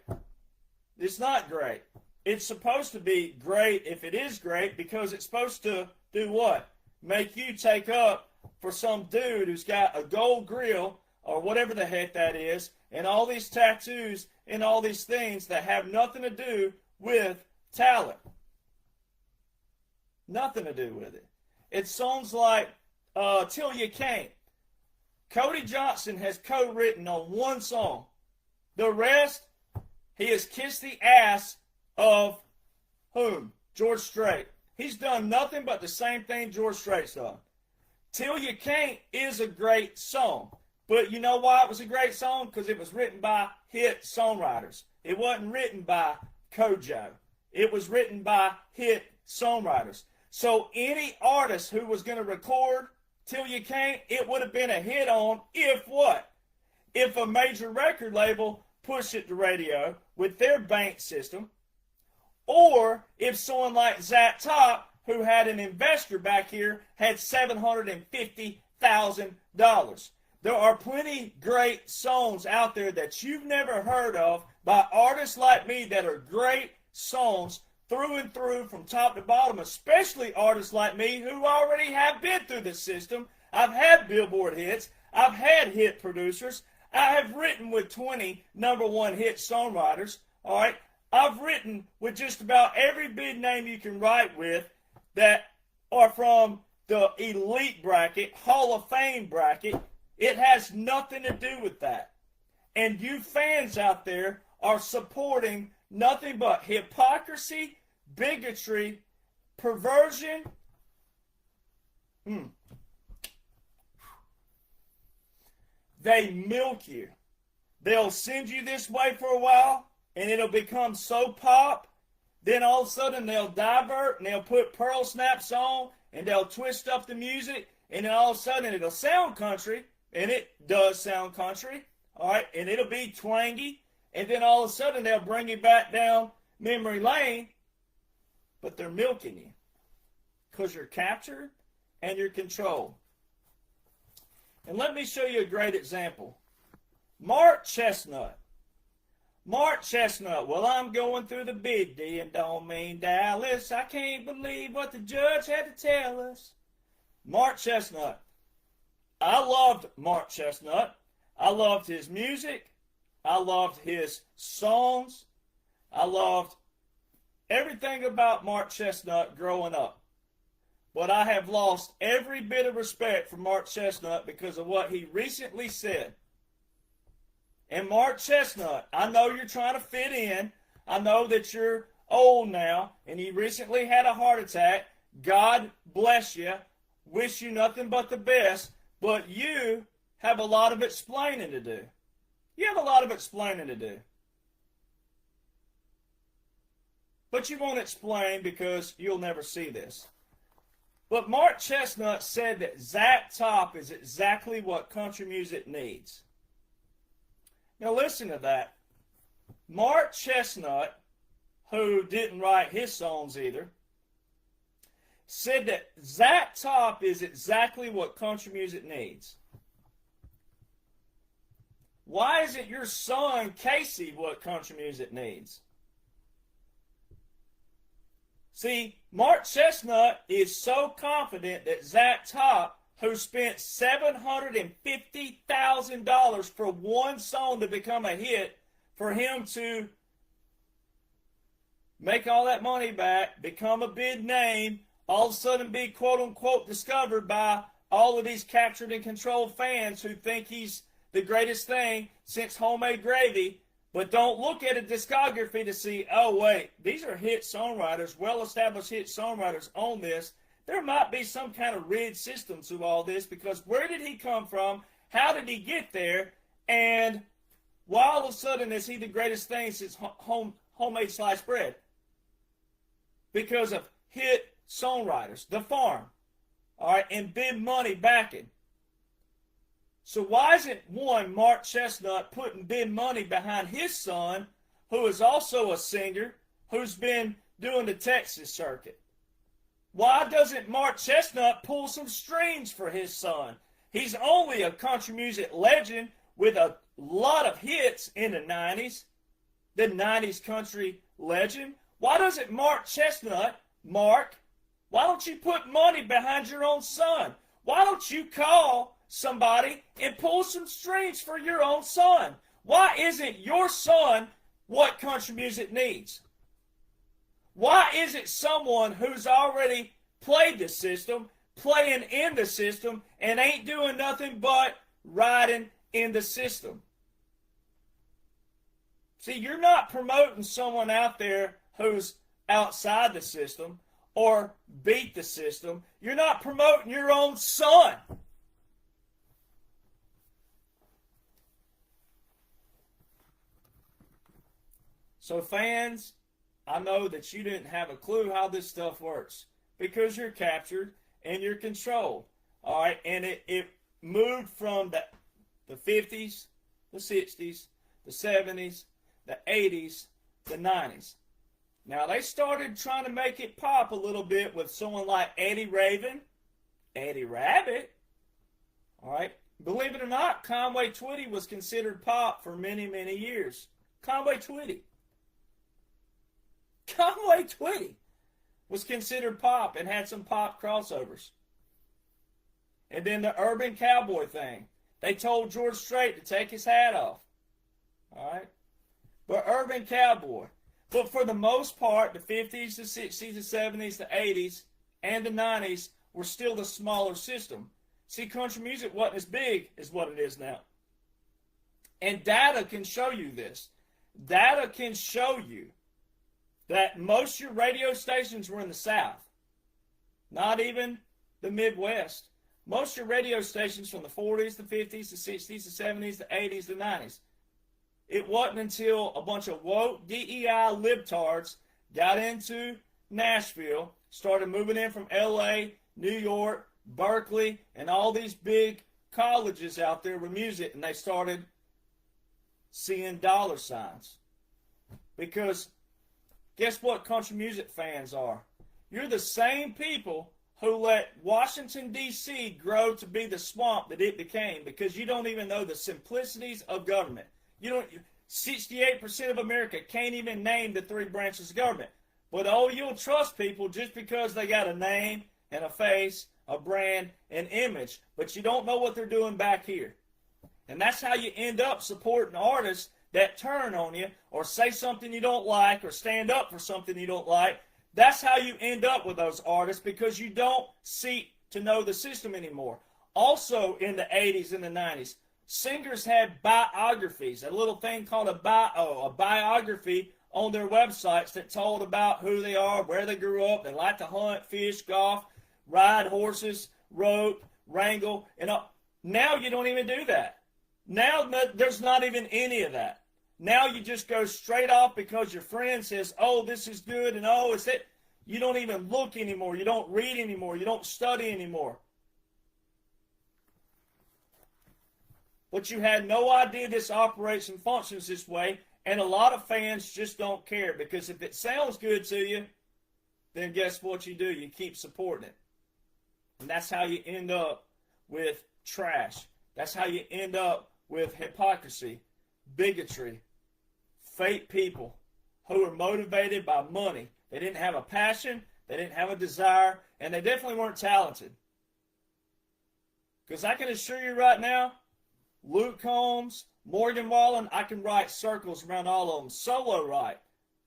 it's not great. It's supposed to be great if it is great, because it's supposed to do what? Make you take up for some dude who's got a gold grill or whatever the heck that is, and all these tattoos and all these things that have nothing to do with talent. Nothing to do with it. It's songs like Till You Can't. Cody Jonhson has co-written on one song. The rest, he has kissed the ass of whom? George Strait. He's done nothing but the same thing George Strait's done. Till You Can't is a great song. But you know why it was a great song? Because it was written by hit songwriters. It wasn't written by Kojo. It was written by hit songwriters. So any artist who was going to record Till You Can't, it would have been a hit on if what? If a major record label pushed it to radio with their bank system, or if someone like Zach Top, who had an investor back here, had $750,000. There are plenty great songs out there that you've never heard of by artists like me that are great songs through and through from top to bottom, especially artists like me who already have been through the system. I've had Billboard hits. I've had hit producers. I have written with 20 #1 hit songwriters. All right. I've written with just about every big name you can write with that are from the elite bracket, Hall of Fame bracket. It has nothing to do with that. And you fans out there are supporting nothing but hypocrisy, bigotry, perversion. They milk you. They'll send you this way for a while, and it'll become so pop. Then all of a sudden they'll divert, and they'll put pearl snaps on, and they'll twist up the music, and then all of a sudden it'll sound country, and it does sound country, all right, and it'll be twangy, and then all of a sudden they'll bring you back down memory lane, but they're milking you because you're captured and you're controlled. And let me show you a great example. Mark Chestnut. Mark Chestnut, well, I'm going through the big D and don't mean Dallas. I can't believe what the judge had to tell us. Mark Chestnut. I loved Mark Chestnut. I loved his music. I loved his songs. I loved everything about Mark Chestnut growing up. But I have lost every bit of respect for Mark Chestnut because of what he recently said. And Mark Chestnut, I know you're trying to fit in. I know that you're old now, and you recently had a heart attack. God bless you. Wish you nothing but the best. But you have a lot of explaining to do. You have a lot of explaining to do. But you won't explain because you'll never see this. But Mark Chestnut said that Zach Top is exactly what country music needs. Now listen to that. Mark Chestnut, who didn't write his songs either, said that Zach Top is exactly what country music needs. Why isn't your son Casey what country music needs? See, Mark Chestnut is so confident that Zach Top, who spent $750,000 for one song to become a hit, for him to make all that money back, become a big name, all of a sudden be quote unquote discovered by all of these captured and controlled fans who think he's the greatest thing since homemade gravy, but don't look at a discography to see, oh wait, these are hit songwriters, well-established hit songwriters on this. There might be some kind of rigged system to all this, because where did he come from? How did he get there? And why all of a sudden is he the greatest thing since homemade sliced bread? Because of hit songwriters, The Farm, all right, and big money backing. So why isn't one Mark Chestnut putting big money behind his son, who is also a singer, who's been doing the Texas circuit? Why doesn't Mark Chestnut pull some strings for his son? He's only a country music legend with a lot of hits in the 90s, the 90s country legend. Why doesn't Mark Chestnut, Mark, why don't you put money behind your own son? Why don't you call somebody and pull some strings for your own son? Why isn't your son what country music needs? Why isn't someone who's already played the system, playing in the system, and ain't doing nothing but riding in the system? See, you're not promoting someone out there who's outside the system or beat the system. You're not promoting your own son. So fans, I know that you didn't have a clue how this stuff works because you're captured and you're controlled. All right, and it moved from the 50s, the 60s, the 70s, the 80s, the 90s. Now they started trying to make it pop a little bit with someone like Eddie Raven, Eddie Rabbit. All right, believe it or not, Conway Twitty was considered pop for many, many years. Conway Twitty was considered pop and had some pop crossovers. And then the urban cowboy thing. They told George Strait to take his hat off. All right? But urban cowboy. But for the most part, the 50s, the 60s, the 70s, the 80s, and the 90s were still the smaller system. See, country music wasn't as big as what it is now. And data can show you this. Data can show you that most of your radio stations were in the South, not even the Midwest. Most of your radio stations from the 40s, the 50s, the 60s, the 70s, the 80s, the 90s. It wasn't until a bunch of woke DEI libtards got into Nashville, started moving in from LA, New York, Berkeley, and all these big colleges out there with music, and they started seeing dollar signs. Because guess what country music fans are? You're the same people who let Washington, D.C. grow to be the swamp that it became, because you don't even know the simplicities of government. 68% of America can't even name the 3 branches of government. But oh, you'll trust people just because they got a name and a face, a brand, an image. But you don't know what they're doing back here. And that's how you end up supporting artists that turn on you or say something you don't like or stand up for something you don't like. That's how you end up with those artists, because you don't seek to know the system anymore. Also in the 80s and the 90s, singers had biographies, a little thing called a biography on their websites that told about who they are, where they grew up. They like to hunt, fish, golf, ride horses, rope, wrangle. And now you don't even do that. Now there's not even any of that. Now you just go straight off because your friend says, oh, this is good, and oh, it's it. You don't even look anymore. You don't read anymore. You don't study anymore. But you had no idea this operates and functions this way, and a lot of fans just don't care, because if it sounds good to you, then guess what you do? You keep supporting it. And that's how you end up with trash. That's how you end up with hypocrisy, bigotry, fake people who are motivated by money. They didn't have a passion, they didn't have a desire, and they definitely weren't talented. Because I can assure you right now, Luke Combs, Morgan Wallen, I can write circles around all of them. Solo write.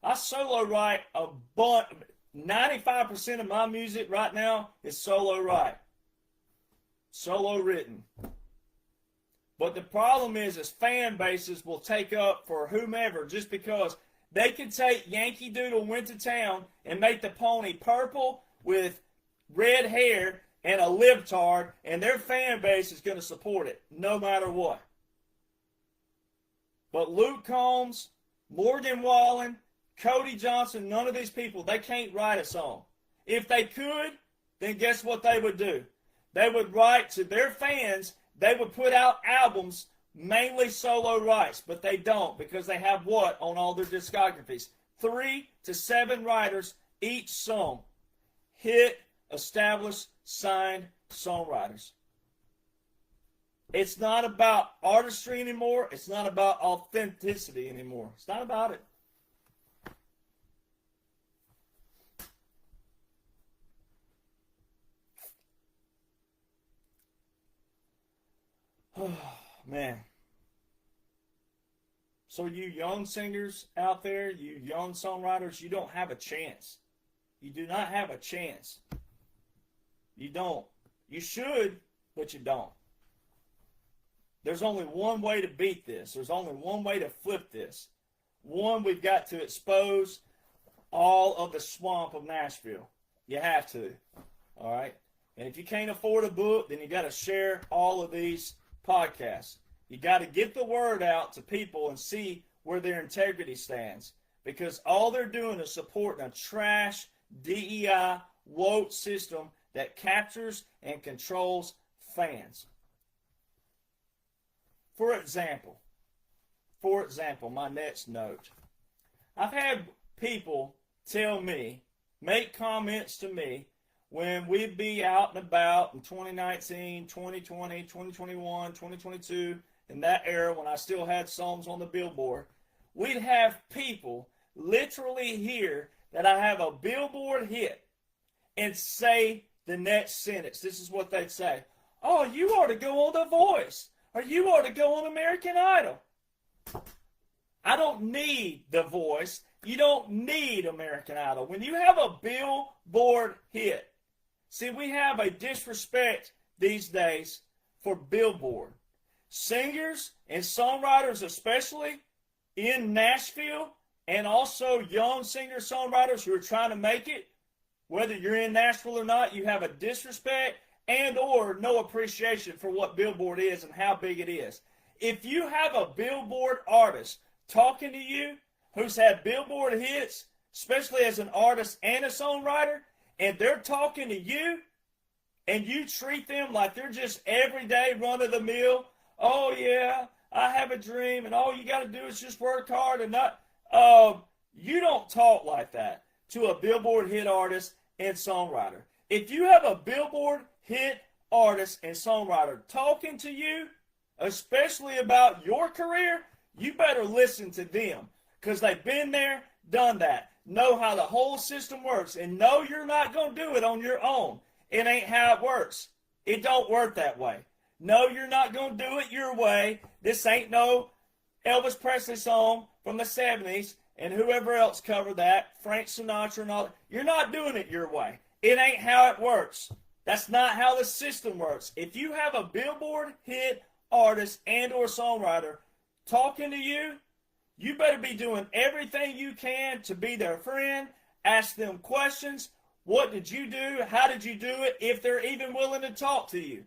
I solo write a bunch. 95% of my music right now is solo write. Solo written. But the problem is fan bases will take up for whomever just because they can take Yankee Doodle Went to Town and make the pony purple with red hair and a libtard, and their fan base is going to support it no matter what. But Luke Combs, Morgan Wallen, Cody Jonhson, none of these people, they can't write a song. If they could, then guess what they would do? They would write to their fans. They would put out albums, mainly solo rights, but they don't because they have what on all their discographies? 3 to 7 writers each song. Hit, established, signed songwriters. It's not about artistry anymore. It's not about authenticity anymore. It's not about it. Oh, man. So you young singers out there, you young songwriters, you don't have a chance. You do not have a chance. You don't. You should, but you don't. There's only one way to beat this. There's only one way to flip this. One, we've got to expose all of the swamp of Nashville. You have to. All right? And if you can't afford a book, then you got to share all of these podcasts. You got to get the word out to people and see where their integrity stands. Because all they're doing is supporting a trash, DEI, woke system that captures and controls fans. For example, my next note. I've had people tell me, make comments to me, when we'd be out and about in 2019, 2020, 2021, 2022, in that era when I still had songs on the Billboard, we'd have people literally hear that I have a Billboard hit and say the next sentence. This is what they'd say. Oh, you ought to go on The Voice. Or you ought to go on American Idol. I don't need The Voice. You don't need American Idol. When you have a Billboard hit, see, we have a disrespect these days for Billboard. Singers and songwriters, especially in Nashville, and also young singer-songwriters who are trying to make it, whether you're in Nashville or not, you have a disrespect and or no appreciation for what Billboard is and how big it is. If you have a Billboard artist talking to you who's had Billboard hits, especially as an artist and a songwriter, and they're talking to you, and you treat them like they're just everyday run-of-the-mill, oh yeah, I have a dream, and all you got to do is just work hard and not, you don't talk like that to a Billboard hit artist and songwriter. If you have a Billboard hit artist and songwriter talking to you, especially about your career, you better listen to them because they've been there, done that, know how the whole system works, and know you're not going to do it on your own. It ain't how it works. It don't work that way. No, you're not going to do it your way. This ain't no Elvis Presley song from the 70s and whoever else covered that, Frank Sinatra and all that. You're not doing it your way. It ain't how it works. That's not how the system works. If you have a Billboard hit artist and or songwriter talking to you, you better be doing everything you can to be their friend, ask them questions. What did you do? How did you do it? If they're even willing to talk to you.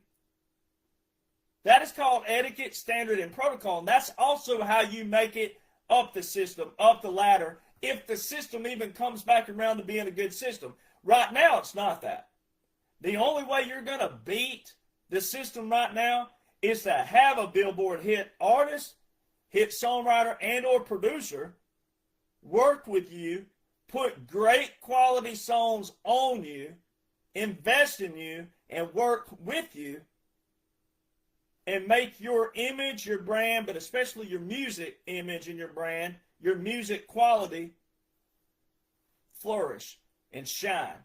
That is called etiquette, standard, and protocol. And that's also how you make it up the system, up the ladder, if the system even comes back around to being a good system. Right now, it's not that. The only way you're going to beat the system right now is to have a Billboard hit artist, hit songwriter, and or producer work with you, put great quality songs on you, invest in you, and work with you, and make your image, your brand, but especially your music image and your brand, your music quality flourish and shine.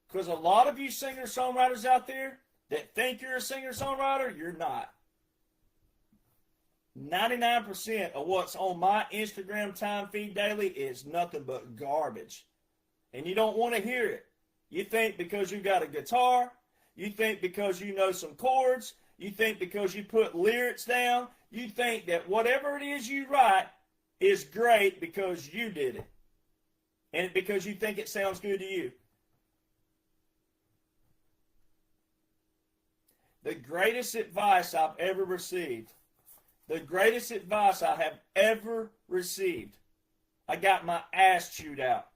Because a lot of you singer-songwriters out there that think you're a singer-songwriter, you're not. 99% of what's on my Instagram time feed daily is nothing but garbage. And you don't want to hear it. You think because you got a guitar, you think because you know some chords, you think because you put lyrics down, you think that whatever it is you write is great because you did it. And because you think it sounds good to you. The greatest advice I've ever received, the greatest advice I have ever received, I got my ass chewed out.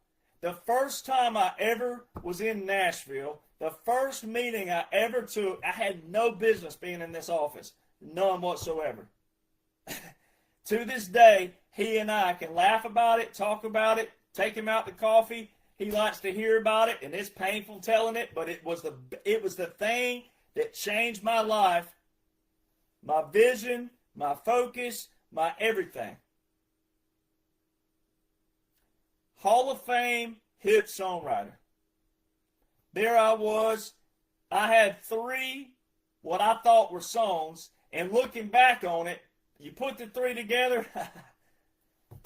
The first time I ever was in Nashville, the first meeting I ever took, I had no business being in this office. None whatsoever. To this day, he and I can laugh about it, talk about it, take him out to coffee. He likes to hear about it, and it's painful telling it, but it was the thing that changed my life, my vision, my focus, my everything. Hall of Fame hit songwriter. There I was. I had 3 what I thought were songs, and looking back on it, you put the 3 together,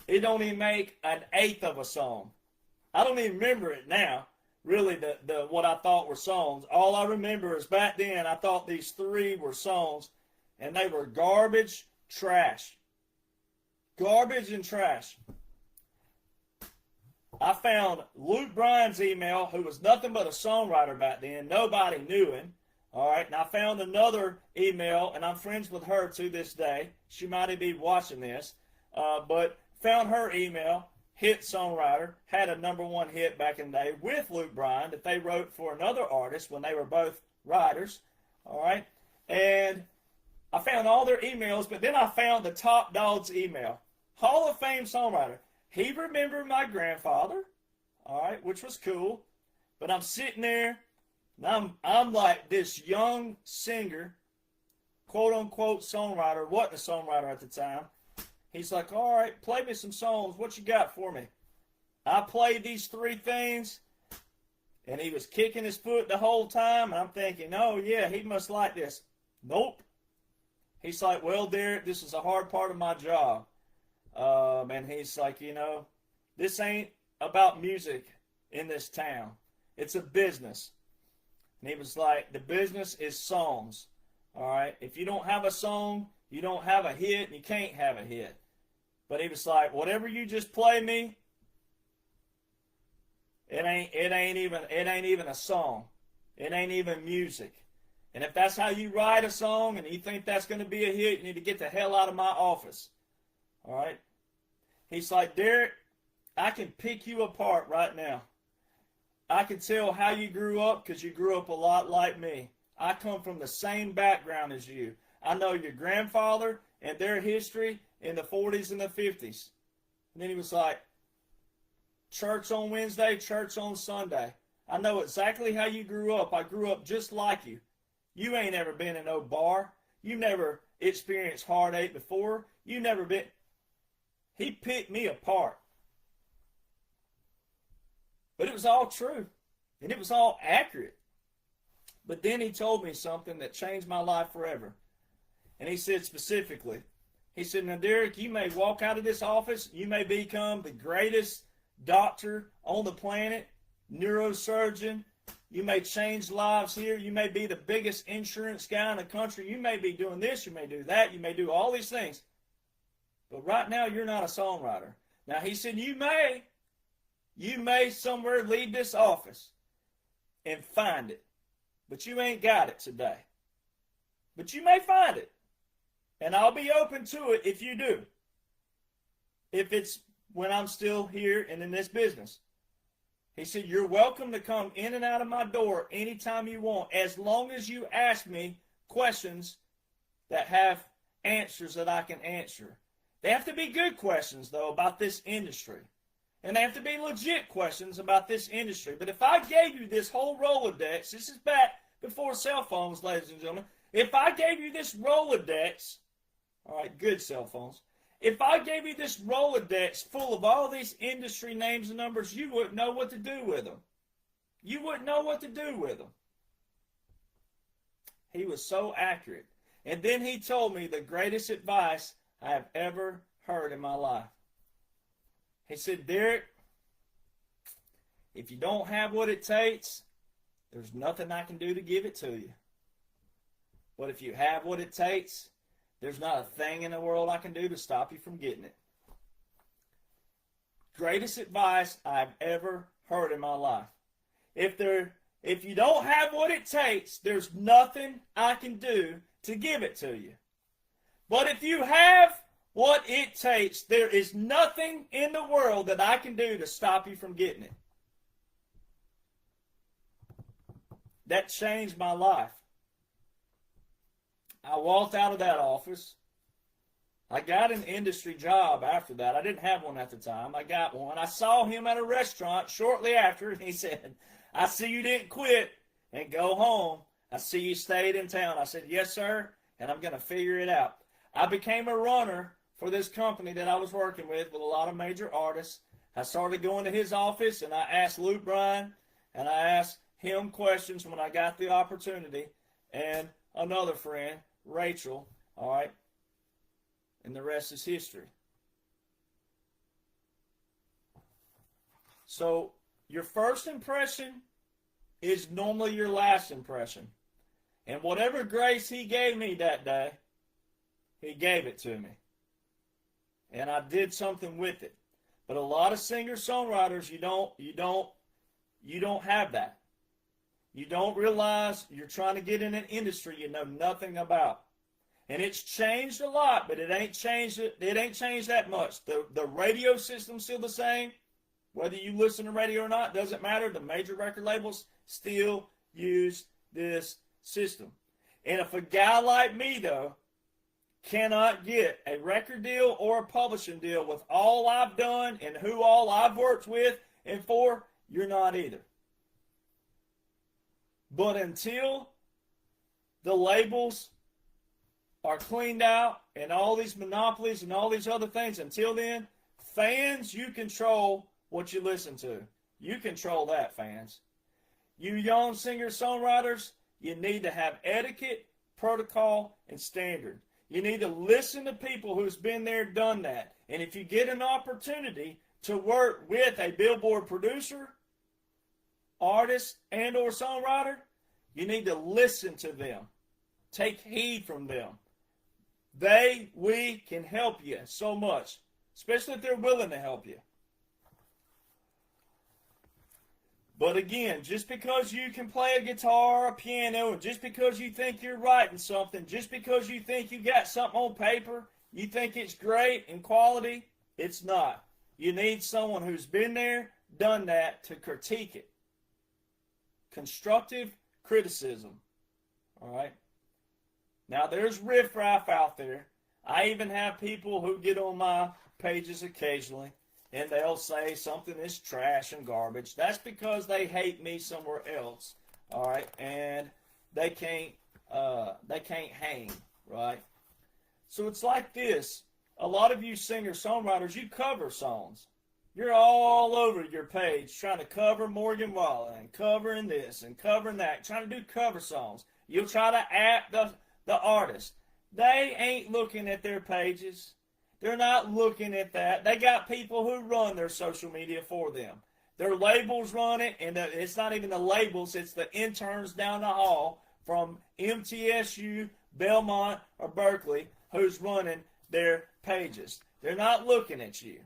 it don't even make an eighth of a song. I don't even remember it now, really, the what I thought were songs. All I remember is back then I thought these 3 were songs, and they were garbage, trash. Garbage and trash. I found Luke Bryan's email, who was nothing but a songwriter back then. Nobody knew him. All right, and I found another email, and I'm friends with her to this day. She might be watching this, but found her email, hit songwriter, had a #1 hit back in the day with Luke Bryan that they wrote for another artist when they were both writers. All right, and I found all their emails, but then I found the top dog's email. Hall of Fame songwriter. He remembered my grandfather, all right, which was cool. But I'm sitting there, and I'm like this young singer, quote-unquote songwriter, wasn't a songwriter at the time. He's like, all right, play me some songs. What you got for me? I played these 3 things, and he was kicking his foot the whole time, and I'm thinking, oh, yeah, he must like this. Nope. He's like, well, Derek, this is a hard part of my job. And he's like, you know, this ain't about music in this town. It's a business. And he was like, the business is songs. All right. If you don't have a song, you don't have a hit, and you can't have a hit. But he was like, whatever you just play me, it ain't even a song. It ain't even music. And if that's how you write a song and you think that's going to be a hit, you need to get the hell out of my office. All right. He's like, Derek, I can pick you apart right now. I can tell how you grew up because you grew up a lot like me. I come from the same background as you. I know your grandfather and their history in the 40s and the 50s. And then he was like, church on Wednesday, church on Sunday. I know exactly how you grew up. I grew up just like you. You ain't ever been in no bar. You never experienced heartache before. You never been. He picked me apart. But it was all true. And it was all accurate. But then he told me something that changed my life forever. And he said specifically, he said, now, Derek, you may walk out of this office. You may become the greatest doctor on the planet, neurosurgeon. You may change lives here. You may be the biggest insurance guy in the country. You may be doing this. You may do that. You may do all these things. But right now, you're not a songwriter. Now, he said, you may somewhere leave this office and find it. But you ain't got it today. But you may find it. And I'll be open to it if you do. If it's when I'm still here and in this business. He said, you're welcome to come in and out of my door anytime you want, as long as you ask me questions that have answers that I can answer. They have to be good questions, though, about this industry. And they have to be legit questions about this industry. But if I gave you this whole Rolodex, this is back before cell phones, ladies and gentlemen. If I gave you this Rolodex, all right, good cell phones. If I gave you this Rolodex full of all these industry names and numbers, you wouldn't know what to do with them. You wouldn't know what to do with them. He was so accurate. And then he told me the greatest advice I have ever heard in my life. He said, Derek, if you don't have what it takes, there's nothing I can do to give it to you. But if you have what it takes, there's not a thing in the world I can do to stop you from getting it. Greatest advice I've ever heard in my life. If you don't have what it takes, there's nothing I can do to give it to you. But if you have what it takes, there is nothing in the world that I can do to stop you from getting it. That changed my life. I walked out of that office. I got an industry job after that. I didn't have one at the time. I got one. I saw him at a restaurant shortly after, and he said, I see you didn't quit and go home. I see you stayed in town. I said, yes, sir, and I'm going to figure it out. I became a runner for this company that I was working with a lot of major artists. I started going to his office, and I asked Luke Bryan, and I asked him questions when I got the opportunity, and another friend, Rachel, all right, and the rest is history. So your first impression is normally your last impression. And whatever grace he gave me that day, he gave it to me. And I did something with it. But a lot of singer-songwriters, you don't have that. You don't realize you're trying to get in an industry you know nothing about. And it's changed a lot, but it ain't changed that much. The radio system's still the same. Whether you listen to radio or not, doesn't matter. The major record labels still use this system. And if a guy like me, though, cannot get a record deal or a publishing deal with all I've done and who all I've worked with and for, you're not either. But until the labels are cleaned out and all these monopolies and all these other things, until then, fans, you control what you listen to. You control that, fans. You young singer-songwriters, you need to have etiquette, protocol, and standard. You need to listen to people who's been there, done that. And if you get an opportunity to work with a Billboard producer, artist, and or songwriter, you need to listen to them. Take heed from them. We can help you so much, especially if they're willing to help you. But again, just because you can play a guitar or a piano, and just because you think you're writing something, just because you think you got something on paper, you think it's great in quality, it's not. You need someone who's been there, done that, to critique it. Constructive criticism. All right? Now, there's riffraff out there. I even have people who get on my pages occasionally, and they'll say something is trash and garbage. That's because they hate me somewhere else, all right? And they can't hang, right? So it's like this. A lot of you singer-songwriters, you cover songs. You're all over your page trying to cover Morgan Wallen and covering this and covering that, trying to do cover songs. You'll try to act the artist. They ain't looking at their pages. They're not looking at that. They got people who run their social media for them. Their labels run it, and it's not even the labels. It's the interns down the hall from MTSU, Belmont, or Berkeley who's running their pages. They're not looking at you.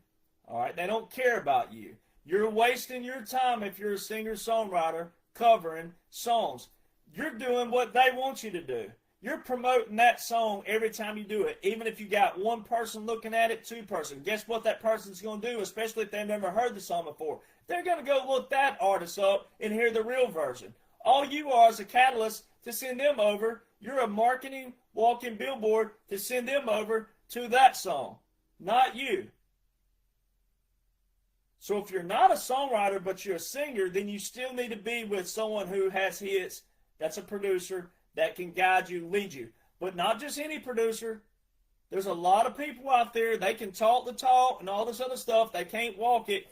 All right? They don't care about you. You're wasting your time if you're a singer-songwriter covering songs. You're doing what they want you to do. You're promoting that song every time you do it, even if you got one person looking at it, two person. Guess what that person's going to do, especially if they've never heard the song before? They're going to go look that artist up and hear the real version. All you are is a catalyst to send them over. You're a marketing walking billboard to send them over to that song, not you. So if you're not a songwriter but you're a singer, then you still need to be with someone who has hits, that's a producer, that can guide you, lead you. But not just any producer. There's a lot of people out there, they can talk the talk and all this other stuff. They can't walk it.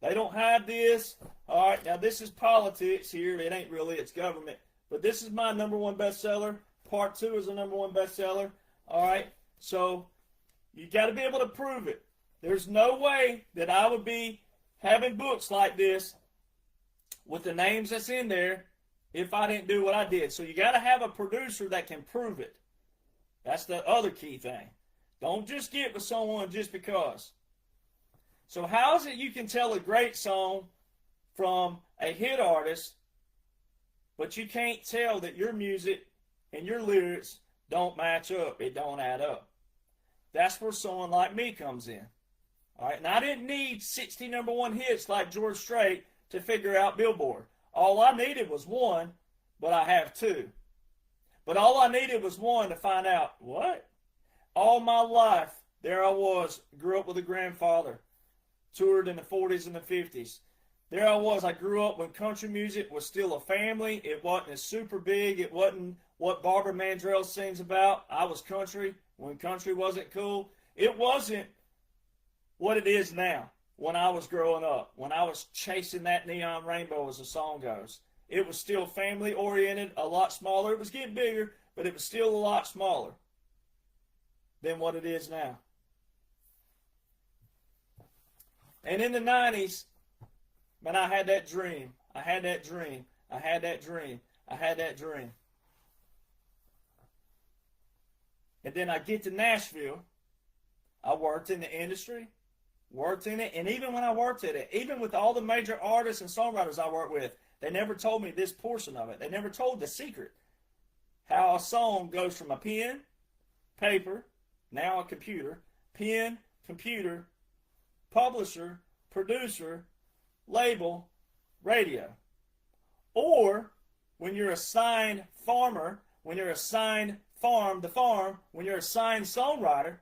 They don't have this. All right, now this is politics here. It ain't really, it's government. But this is my #1 bestseller. Part 2 is a #1 bestseller. All right, so You got to be able to prove it. There's no way that I would be having books like this with the names that's in there if I didn't do what I did. So you got to have a producer that can prove it. That's the other key thing. Don't just get with someone just because. So how is it you can tell a great song from a hit artist, but you can't tell that your music and your lyrics don't match up? It don't add up. That's where someone like me comes in. All right, and I didn't need 60 number one hits like George Strait to figure out Billboard. All I needed was one, but I have two. But all I needed was one to find out, what? All my life, there I was, grew up with a grandfather, toured in the 40s and the 50s. There I was, I grew up when country music was still a family. It wasn't as super big. It wasn't what Barbara Mandrell sings about. I was country when country wasn't cool. It wasn't what it is now when I was growing up, when I was chasing that neon rainbow as the song goes. It was still family oriented, a lot smaller. It was getting bigger, but it was still a lot smaller than what it is now. And in the 90s, man, I had that dream. I had that dream. I had that dream. I had that dream. And then I get to Nashville. I worked in the industry, worked in it, and even when I worked at it, even with all the major artists and songwriters I worked with, they never told me this portion of it. They never told the secret. How a song goes from a pen, paper, now a computer, pen, computer, publisher, producer, label, radio. Or when you're a signed farmer, when you're a signed farm, when you're a signed songwriter,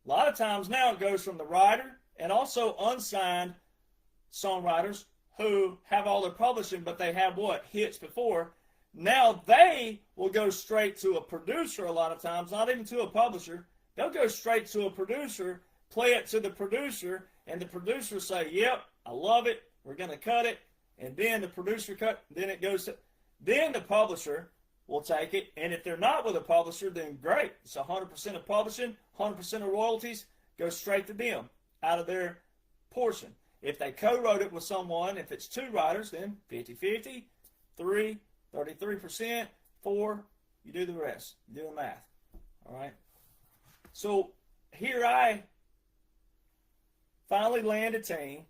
a lot of times now it goes from the writer and also unsigned songwriters who have all their publishing, but they have what? Hits before. Now they will go straight to a producer a lot of times, not even to a publisher. They'll go straight to a producer, play it to the producer, and the producer say, yep, I love it, we're going to cut it, and then the producer cut, then it goes to, then the publisher will take it, and if they're not with a publisher, then great. It's 100% of publishing, 100% of royalties, goes straight to them out of their portion. If they co-wrote it with someone, if it's two writers, then 50-50, 3, 33%, 4, you do the rest. You do the math. All right? So here I finally land a team.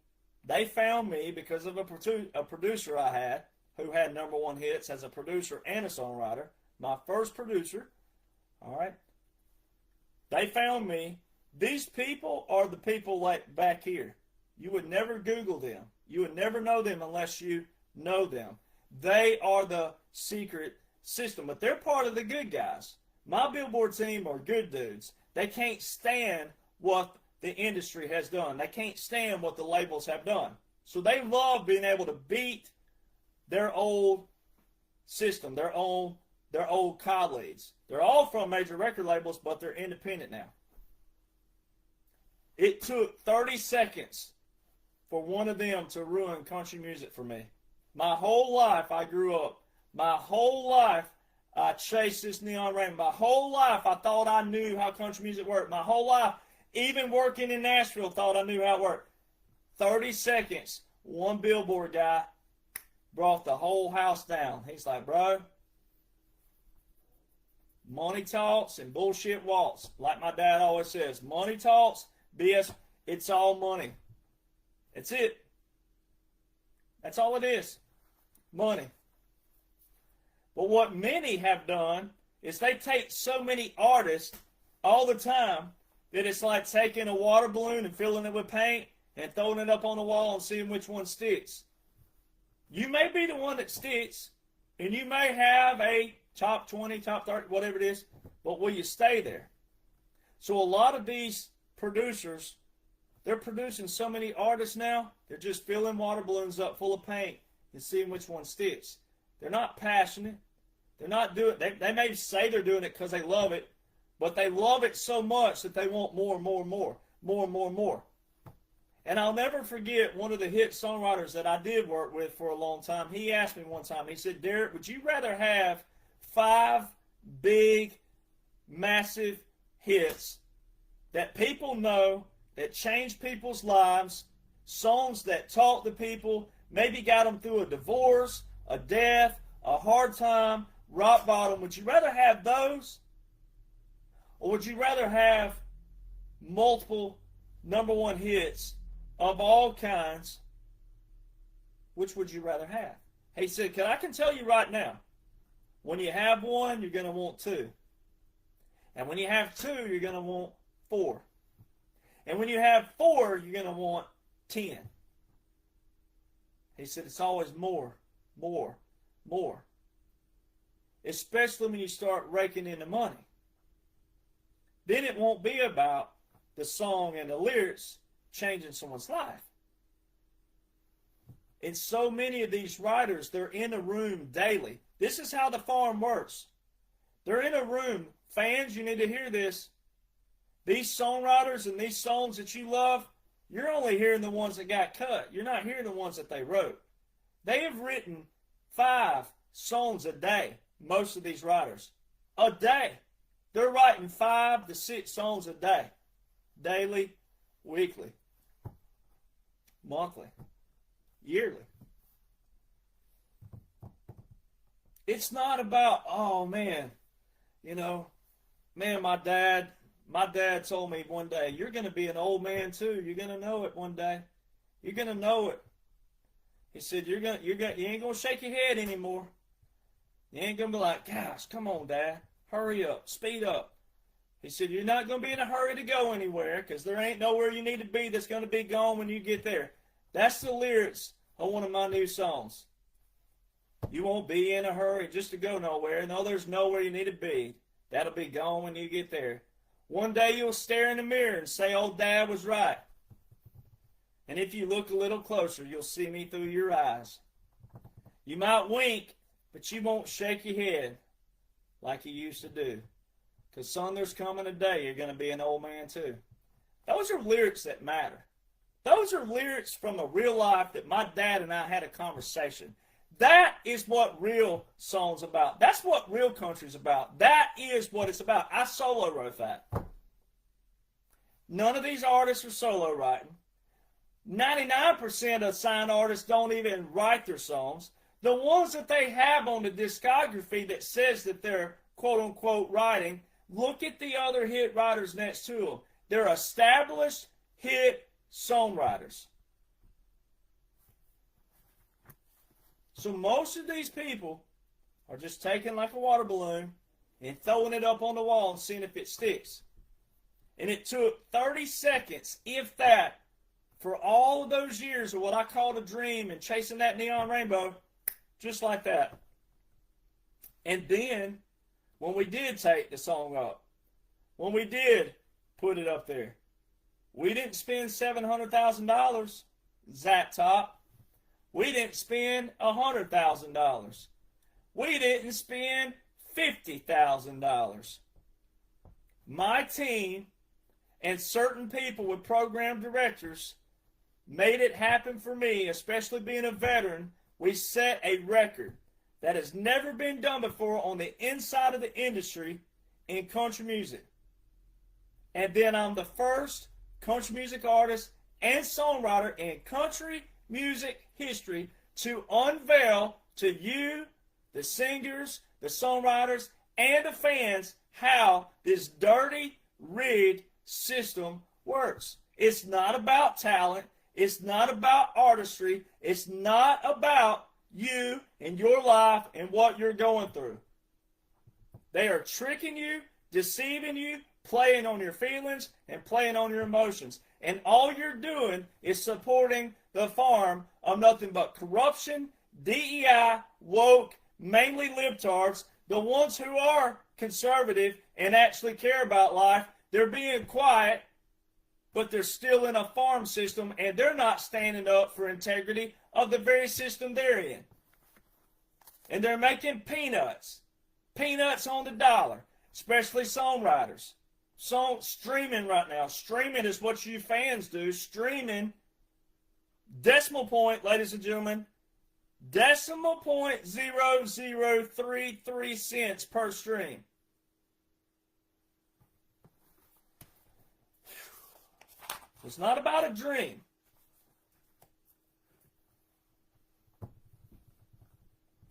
They found me because of a producer I had who had number one hits as a producer and a songwriter. My first producer. All right? They found me. These people are the people like back here. You would never Google them. You would never know them unless you know them. They are the secret system, but they're part of the good guys. My Billboard team are good dudes. They can't stand what the industry has done. They can't stand what the labels have done. So they love being able to beat their old system, their old colleagues. They're all from major record labels, but they're independent now. It took 30 seconds for one of them to ruin country music for me. My whole life I grew up. My whole life I chased this neon rainbow. My whole life I thought I knew how country music worked. My whole life, even working in Nashville, thought I knew how it worked. 30 seconds, one Billboard guy brought the whole house down. He's like, bro, money talks and bullshit walks. Like my dad always says, money talks, BS, it's all money. That's it. That's all it is. Money. But what many have done is they take so many artists all the time that it's like taking a water balloon and filling it with paint and throwing it up on the wall and seeing which one sticks. You may be the one that sticks, and you may have a top 20, top 30, whatever it is, but will you stay there? So a lot of these producers, they're producing so many artists now, they're just filling water balloons up full of paint and seeing which one sticks. They're not passionate. They're not doing it. They may say they're doing it because they love it, but they love it so much that they want more and more and more, more and more and more. And I'll never forget one of the hit songwriters that I did work with for a long time. He asked me one time, he said, Derek, would you rather have 5 big, massive hits that people know, that change people's lives, songs that talk to people, maybe got them through a divorce, a death, a hard time, rock bottom. Would you rather have those? Or would you rather have multiple #1 hits of all kinds? Which would you rather have? He said, I can tell you right now, when you have one, you're going to want two. And when you have two, you're going to want four. And when you have four, you're going to want 10. He said, it's always more, more, more. Especially when you start raking in the money. Then it won't be about the song and the lyrics changing someone's life. And so many of these writers, they're in a room daily. This is how the farm works. They're in a room. Fans, you need to hear this. These songwriters and these songs that you love, you're only hearing the ones that got cut. You're not hearing the ones that they wrote. They have written 5 songs a day, most of these writers. A day. They're writing 5 to 6 songs a day. Daily, weekly, monthly, yearly. It's not about, oh man, my dad told me one day, you're going to be an old man too. You're going to know it one day. You're going to know it. He said, you ain't going to shake your head anymore. You ain't going to be like, gosh, come on, Dad. Hurry up. Speed up. He said, you're not going to be in a hurry to go anywhere because there ain't nowhere you need to be that's going to be gone when you get there. That's the lyrics of one of my new songs. You won't be in a hurry just to go nowhere. No, there's nowhere you need to be. That'll be gone when you get there. One day you'll stare in the mirror and say, oh, Dad was right. And if you look a little closer, you'll see me through your eyes. You might wink, but you won't shake your head like you used to do. Because, son, there's coming a day you're going to be an old man too. Those are lyrics that matter. Those are lyrics from a real life that my dad and I had a conversation. That is what real song's about. That's what real country's about. That is what it's about. I solo wrote that. None of these artists are solo writing. 99% of signed artists don't even write their songs. The ones that they have on the discography that says that they're quote-unquote writing, look at the other hit writers next to them. They're established hit songwriters. So most of these people are just taking like a water balloon and throwing it up on the wall and seeing if it sticks. And it took 30 seconds, if that, for all of those years of what I called a dream and chasing that neon rainbow, just like that. And then, when we did take the song up, when we did put it up there, we didn't spend $700,000, Zap Top. We didn't spend $100,000. We didn't spend $50,000. My team and certain people with program directors made it happen for me, especially being a veteran. We set a record that has never been done before on the inside of the industry in country music. And then I'm the first country music artist and songwriter in country music history to unveil to you, the singers, the songwriters, and the fans how this dirty, rigged system works. It's not about talent. It's not about artistry. It's not about you and your life and what you're going through. They are tricking you, deceiving you, playing on your feelings, and playing on your emotions. And all you're doing is supporting the farm of nothing but corruption, DEI, woke, mainly libtards, the ones who are conservative and actually care about life. They're being quiet, but they're still in a farm system, and they're not standing up for integrity of the very system they're in. And they're making peanuts on the dollar, especially songwriters. Streaming right now. Streaming is what you fans do. Streaming, decimal point, ladies and gentlemen, decimal point 0033 cents per stream. It's not about a dream.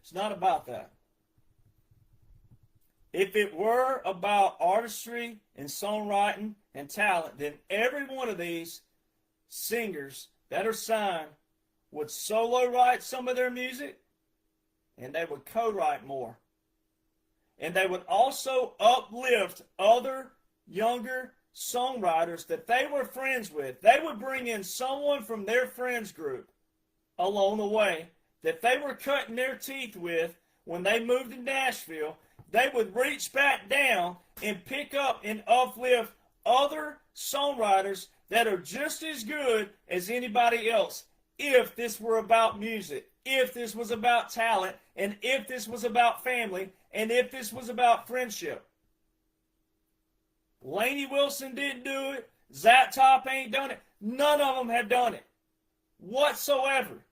It's not about that. If it were about artistry and songwriting and talent, then every one of these singers that are signed would solo write some of their music, and they would co-write more. And they would also uplift other younger songwriters that they were friends with. They would bring in someone from their friends group along the way that they were cutting their teeth with when they moved to Nashville. They would reach back down and pick up and uplift other songwriters that are just as good as anybody else if this were about music, if this was about talent, and if this was about family, and if this was about friendship. Lainey Wilson didn't do it. Zach Top ain't done it. None of them have done it whatsoever.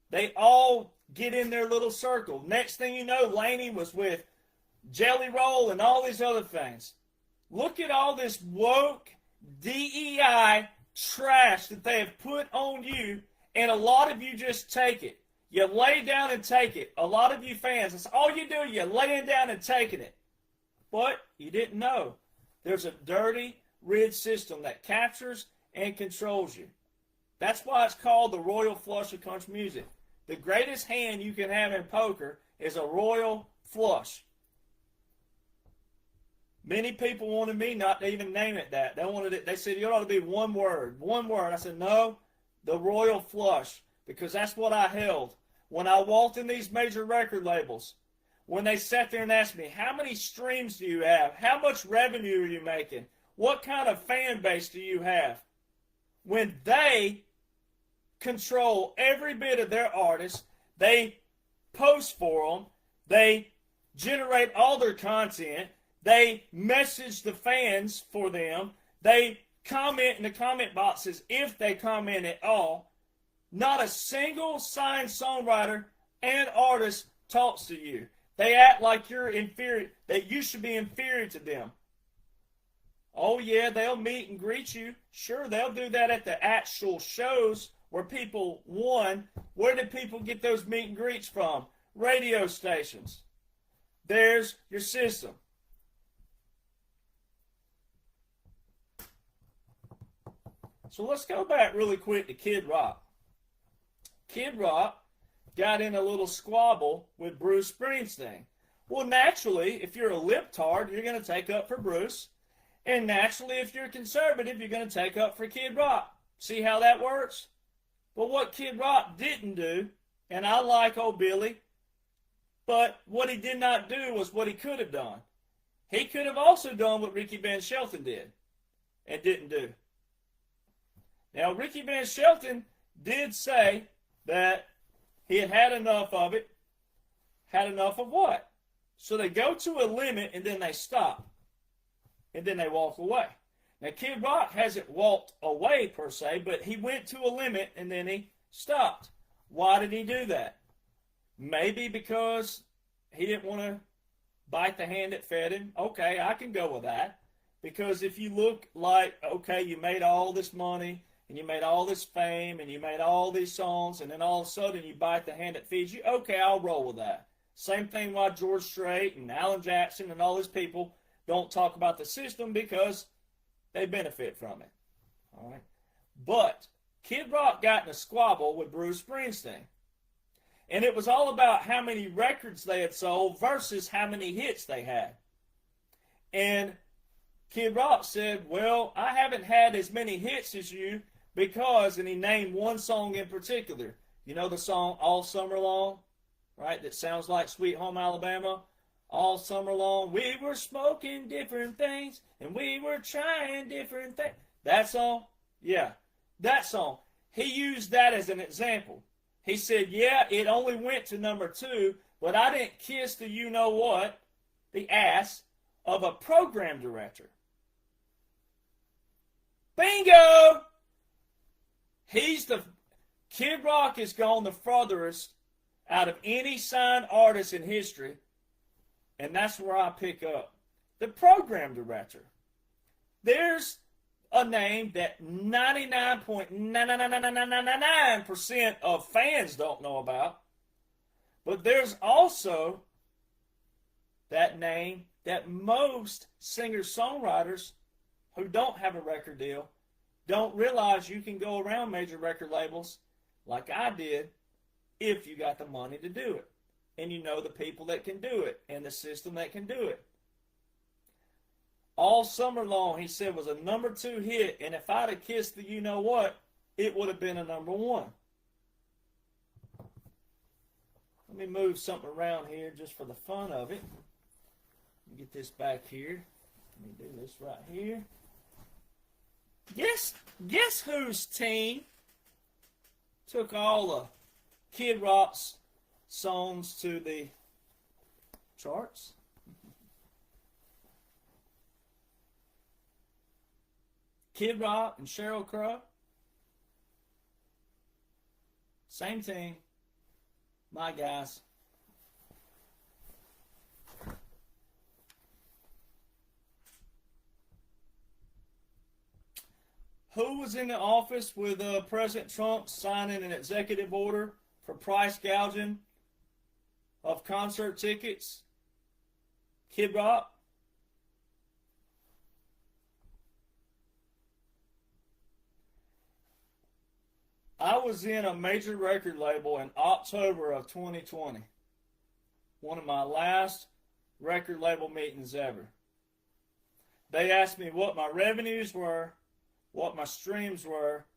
They all get in their little circle. Next thing you know, Lainey was with Jelly Roll and all these other things. Look at all this woke DEI trash that they have put on you, and a lot of you just take it. You lay down and take it. A lot of you fans, that's all you do. You're laying down and taking it. But you didn't know. There's a dirty, rigged system that captures and controls you. That's why it's called the royal flush of country music. The greatest hand you can have in poker is a royal flush. Many people wanted me not to even name it that. They wanted it. They said, it ought to be one word. One word. I said, no, the royal flush. Because that's what I held. When I walked in these major record labels, when they sat there and asked me, how many streams do you have? How much revenue are you making? What kind of fan base do you have? When they control every bit of their artists, they post for them, they generate all their content, they message the fans for them, they comment in the comment boxes if they comment at all. Not a single signed songwriter and artist talks to you. They act like you're inferior, that you should be inferior to them. Oh yeah, they'll meet and greet you. Sure, they'll do that at the actual shows where people won. Where did people get those meet and greets from? Radio stations. There's your system. So let's go back really quick to Kid Rock. Kid Rock got in a little squabble with Bruce Springsteen. Well, naturally, if you're a libtard, you're going to take up for Bruce. And naturally, if you're conservative, you're going to take up for Kid Rock. See how that works? But what Kid Rock didn't do, and I like old Billy, but what he did not do was what he could have done. He could have also done what Ricky Van Shelton did and didn't do. Now, Ricky Van Shelton did say that he had had enough of it. Had enough of what? So they go to a limit and then they stop. And then they walk away. Now, Kid Rock hasn't walked away per se, but he went to a limit and then he stopped. Why did he do that? Maybe because he didn't want to bite the hand that fed him. Okay, I can go with that. Because if you look like, okay, you made all this money, and you made all this fame, and you made all these songs, and then all of a sudden you bite the hand that feeds you, okay, I'll roll with that. Same thing why George Strait and Alan Jackson and all these people don't talk about the system, because they benefit from it. All right. But Kid Rock got in a squabble with Bruce Springsteen. And it was all about how many records they had sold versus how many hits they had. And Kid Rock said, well, I haven't had as many hits as you because, and he named one song in particular. You know the song All Summer Long, right? That sounds like Sweet Home Alabama. All summer long, we were smoking different things, and we were trying different things. That song? Yeah, that song. He used that as an example. He said, yeah, it only went to number 2, but I didn't kiss the you-know-what, the ass, of a program director. Bingo! Kid Rock has gone the furthest out of any signed artist in history. And that's where I pick up. The program director. There's a name that 99.99999% of fans don't know about. But there's also that name that most singer-songwriters who don't have a record deal don't realize you can go around major record labels like I did if you got the money to do it. And you know the people that can do it and the system that can do it. All summer long, he said, was a #2 hit, and if I'd have kissed the you-know-what, it would have been a #1. Let me move something around here just for the fun of it. Let me get this back here. Let me do this right here. Guess whose team took all the Kid Rock's songs to the charts? Kid Rock and Sheryl Crow. Same team. My guys. Who was in the office with President Trump signing an executive order for price gouging of concert tickets? Kid Rock. I was in a major record label in October of 2020. One of my last record label meetings ever. They asked me what my revenues were, what my streams were,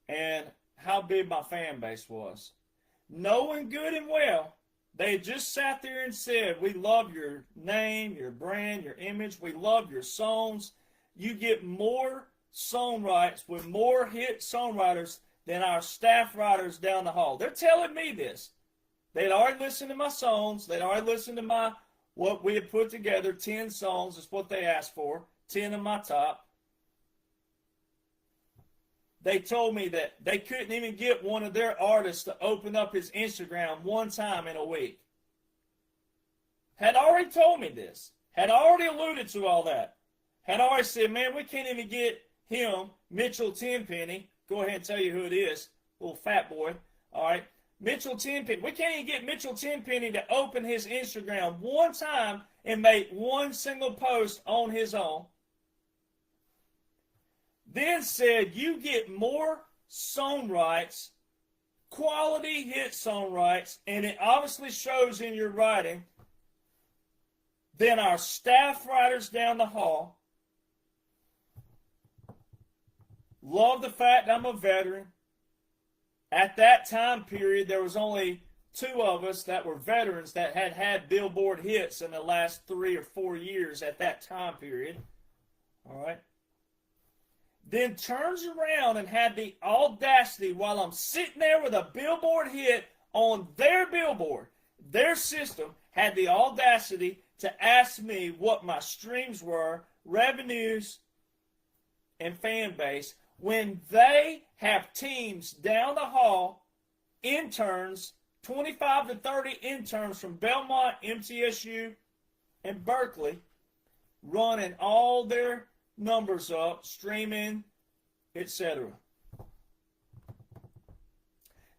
and how big my fan base was. Knowing good and well, they just sat there and said, we love your name, your brand, your image. We love your songs. You get more song rights with more hit songwriters than our staff writers down the hall. They're telling me this. They'd already listened to my songs. They'd already listened to what we had put together. 10 songs is what they asked for. 10 of my top. They told me that they couldn't even get one of their artists to open up his Instagram one time in a week. Had already told me this. Had already alluded to all that. Had already said, man, we can't even get him, Mitchell Tenpenny. Go ahead and tell you who it is. Little fat boy. All right. Mitchell Tenpenny. We can't even get Mitchell Tenpenny to open his Instagram one time and make one single post on his own. Then said, you get more song rights, quality hit song rights, and it obviously shows in your writing, than our staff writers down the hall. Love the fact I'm a veteran. At that time period, there was only 2 of us that were veterans that had Billboard hits in the last 3 or 4 years at that time period. All right. Then turns around and had the audacity, while I'm sitting there with a Billboard hit on their Billboard, their system had the audacity to ask me what my streams were, revenues, and fan base, when they have teams down the hall, interns, 25 to 30 interns from Belmont, MTSU, and Berkeley, running all their numbers up, streaming, etc.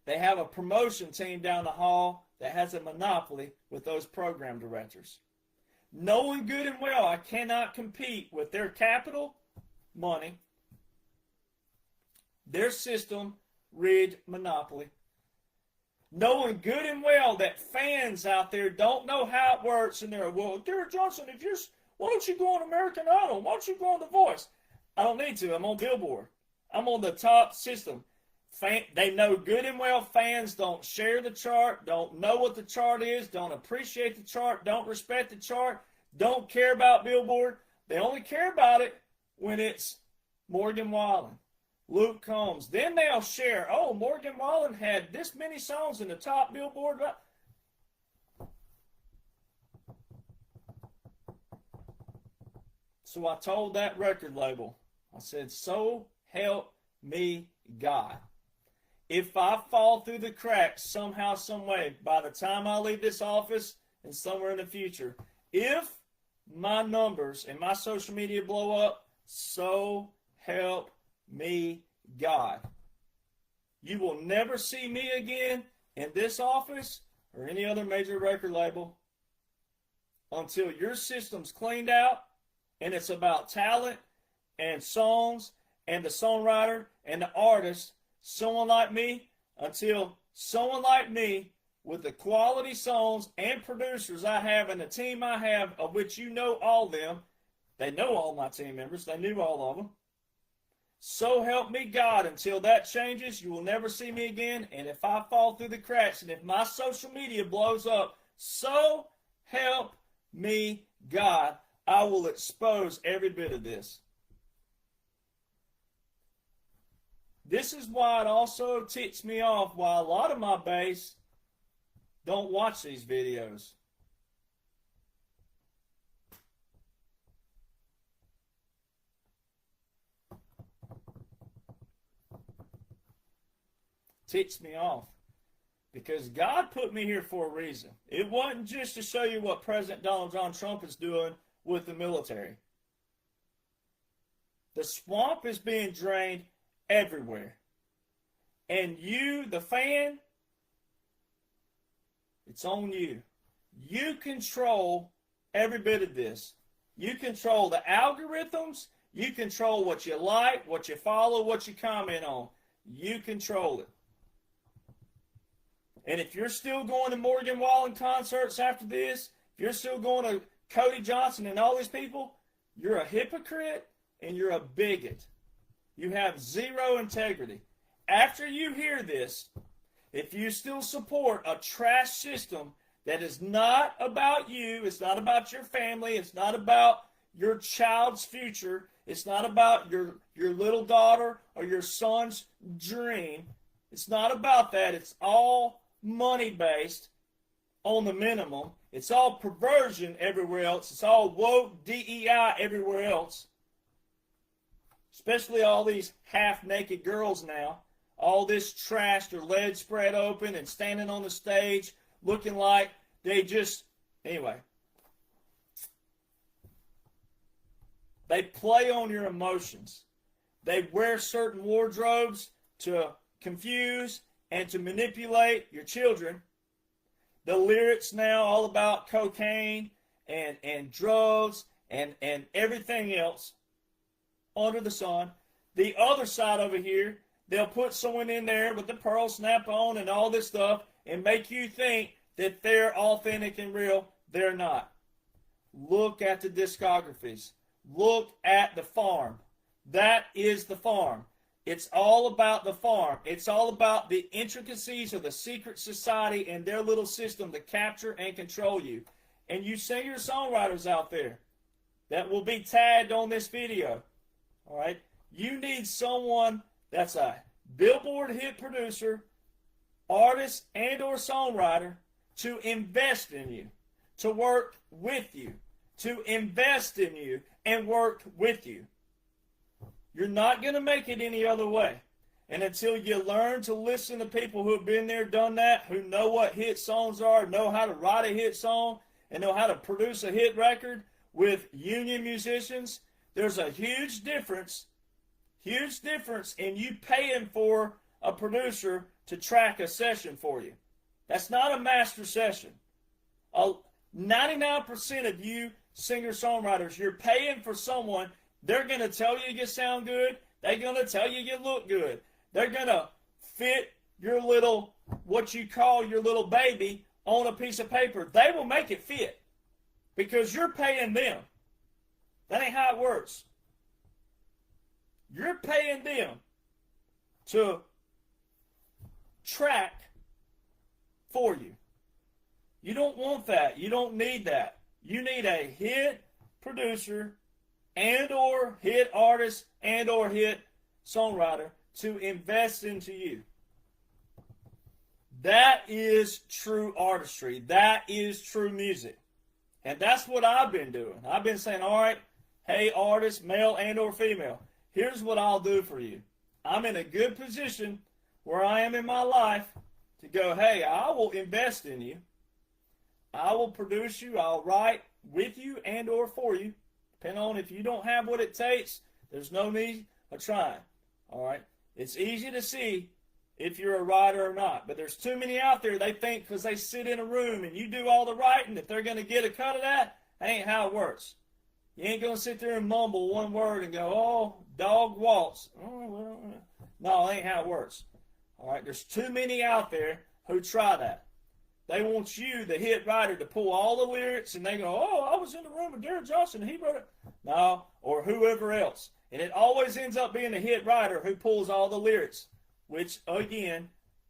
They have a promotion team down the hall that has a monopoly with those program directors. Knowing good and well I cannot compete with their capital, money, their system, rigged monopoly. Knowing good and well that fans out there don't know how it works, and they're, well, dear Jonhson, why don't you go on American Idol? Why don't you go on The Voice? I don't need to. I'm on Billboard. I'm on the top system. They know good and well fans don't share the chart, don't know what the chart is, don't appreciate the chart, don't respect the chart, don't care about Billboard. They only care about it when it's Morgan Wallen, Luke Combs. Then they'll share, oh, Morgan Wallen had this many songs in the top Billboard. So I told that record label, I said, so help me God. If I fall through the cracks somehow, some way, by the time I leave this office and somewhere in the future, if my numbers and my social media blow up, So help me God. You will never see me again in this office or any other major record label until your system's cleaned out and it's about talent and songs and the songwriter and the artist, someone like me, until someone like me with the quality songs and producers I have and the team I have, of which you know all them. They know all my team members. They knew all of them. So help me God, until that changes, you will never see me again. And if I fall through the cracks and if my social media blows up, so help me God, I will expose every bit of this. This is why it also ticks me off why a lot of my base don't watch these videos. Ticks me off. Because God put me here for a reason. It wasn't just to show you what President Donald John Trump is doing with the military. The swamp is being drained everywhere. And you, the fan, it's on you. You control every bit of this. You control the algorithms. You control what you like, what you follow, what you comment on. You control it. And if you're still going to Morgan Wallen concerts after this, if you're still going to Cody Jonhson and all these people, you're a hypocrite and you're a bigot. You have zero integrity. After you hear this, if you still support a trash system that is not about you, it's not about your family, it's not about your child's future, it's not about your little daughter or your son's dream, it's not about that. It's all money-based on the minimum. It's all perversion everywhere else. It's all woke DEI everywhere else. Especially all these half-naked girls now. All this trash, their legs spread open and standing on the stage looking like they just... Anyway. They play on your emotions. They wear certain wardrobes to confuse and to manipulate your children. The lyrics now all about cocaine and drugs and everything else under the sun. The other side over here, they'll put someone in there with the pearl snap-on and all this stuff and make you think that they're authentic and real. They're not. Look at the discographies. Look at the farm. That is the farm. It's all about the farm. It's all about the intricacies of the secret society and their little system to capture and control you. And you singer-songwriters out there that will be tagged on this video, all right? You need someone that's a Billboard hit producer, artist, and or songwriter to invest in you, to work with you, to invest in you and work with you. You're not going to make it any other way. And until you learn to listen to people who have been there, done that, who know what hit songs are, know how to write a hit song, and know how to produce a hit record with union musicians, there's a huge difference in you paying for a producer to track a session for you. That's not a master session. 99% of you singer-songwriters, you're paying for someone. They're going to tell you sound good. They're going to tell you look good. They're going to fit your little, what you call your little baby, on a piece of paper. They will make it fit because you're paying them. That ain't how it works. You're paying them to track for you. You don't want that. You don't need that. You need a hit producer and or hit artist and or hit songwriter to invest into you. That is true artistry. That is true music. And that's what I've been doing. I've been saying, all right, hey, artist, male and or female, here's what I'll do for you. I'm in a good position where I am in my life to go, hey, I will invest in you. I will produce you. I'll write with you and or for you. Depending on if you don't have what it takes There's no need of trying. All right? It's easy to see if you're a writer or not. But there's too many out there, they think because they sit in a room and you do all the writing, that they're going to get a cut of that. That ain't how it works. You ain't going to sit there and mumble one word and go, oh, dog waltz. Oh, no, that ain't how it works. All right? There's too many out there who try that. They want you, the hit writer, to pull all the lyrics, and they go, oh, I was in the room with Jonhson, he wrote it. No, or whoever else. And it always ends up being the hit writer who pulls all the lyrics, which, again,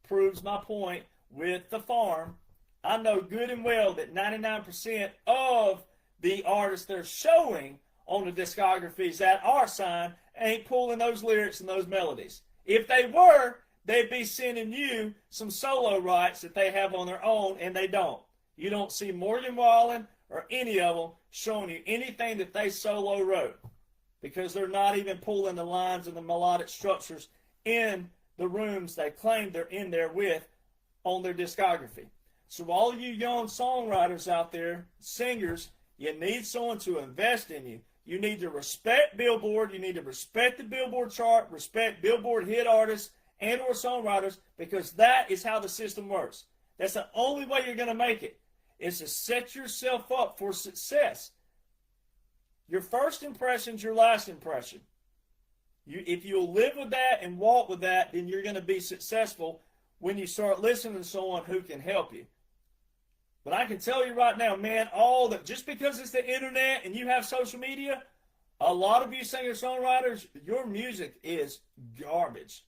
proves my point with the farm. I know good and well that 99% of the artists they're showing on the discographies that are signed ain't pulling those lyrics and those melodies. If they were, they'd be sending you some solo rights that they have on their own, and they don't. You don't see Morgan Wallen or any of them showing you anything that they solo wrote, because they're not even pulling the lines and the melodic structures in the rooms they claim they're in there with on their discography. So all you young songwriters out there, singers, you need someone to invest in you. You need to respect Billboard. You need to respect the Billboard chart, respect Billboard hit artists and or songwriters, because that is how the system works. That's the only way you're going to make it, is to set yourself up for success. Your first impression's your last impression. If you'll live with that and walk with that, then you're going to be successful when you start listening to someone who can help you. But I can tell you right now, man, just because it's the internet and you have social media, a lot of you singer-songwriters, your music is garbage.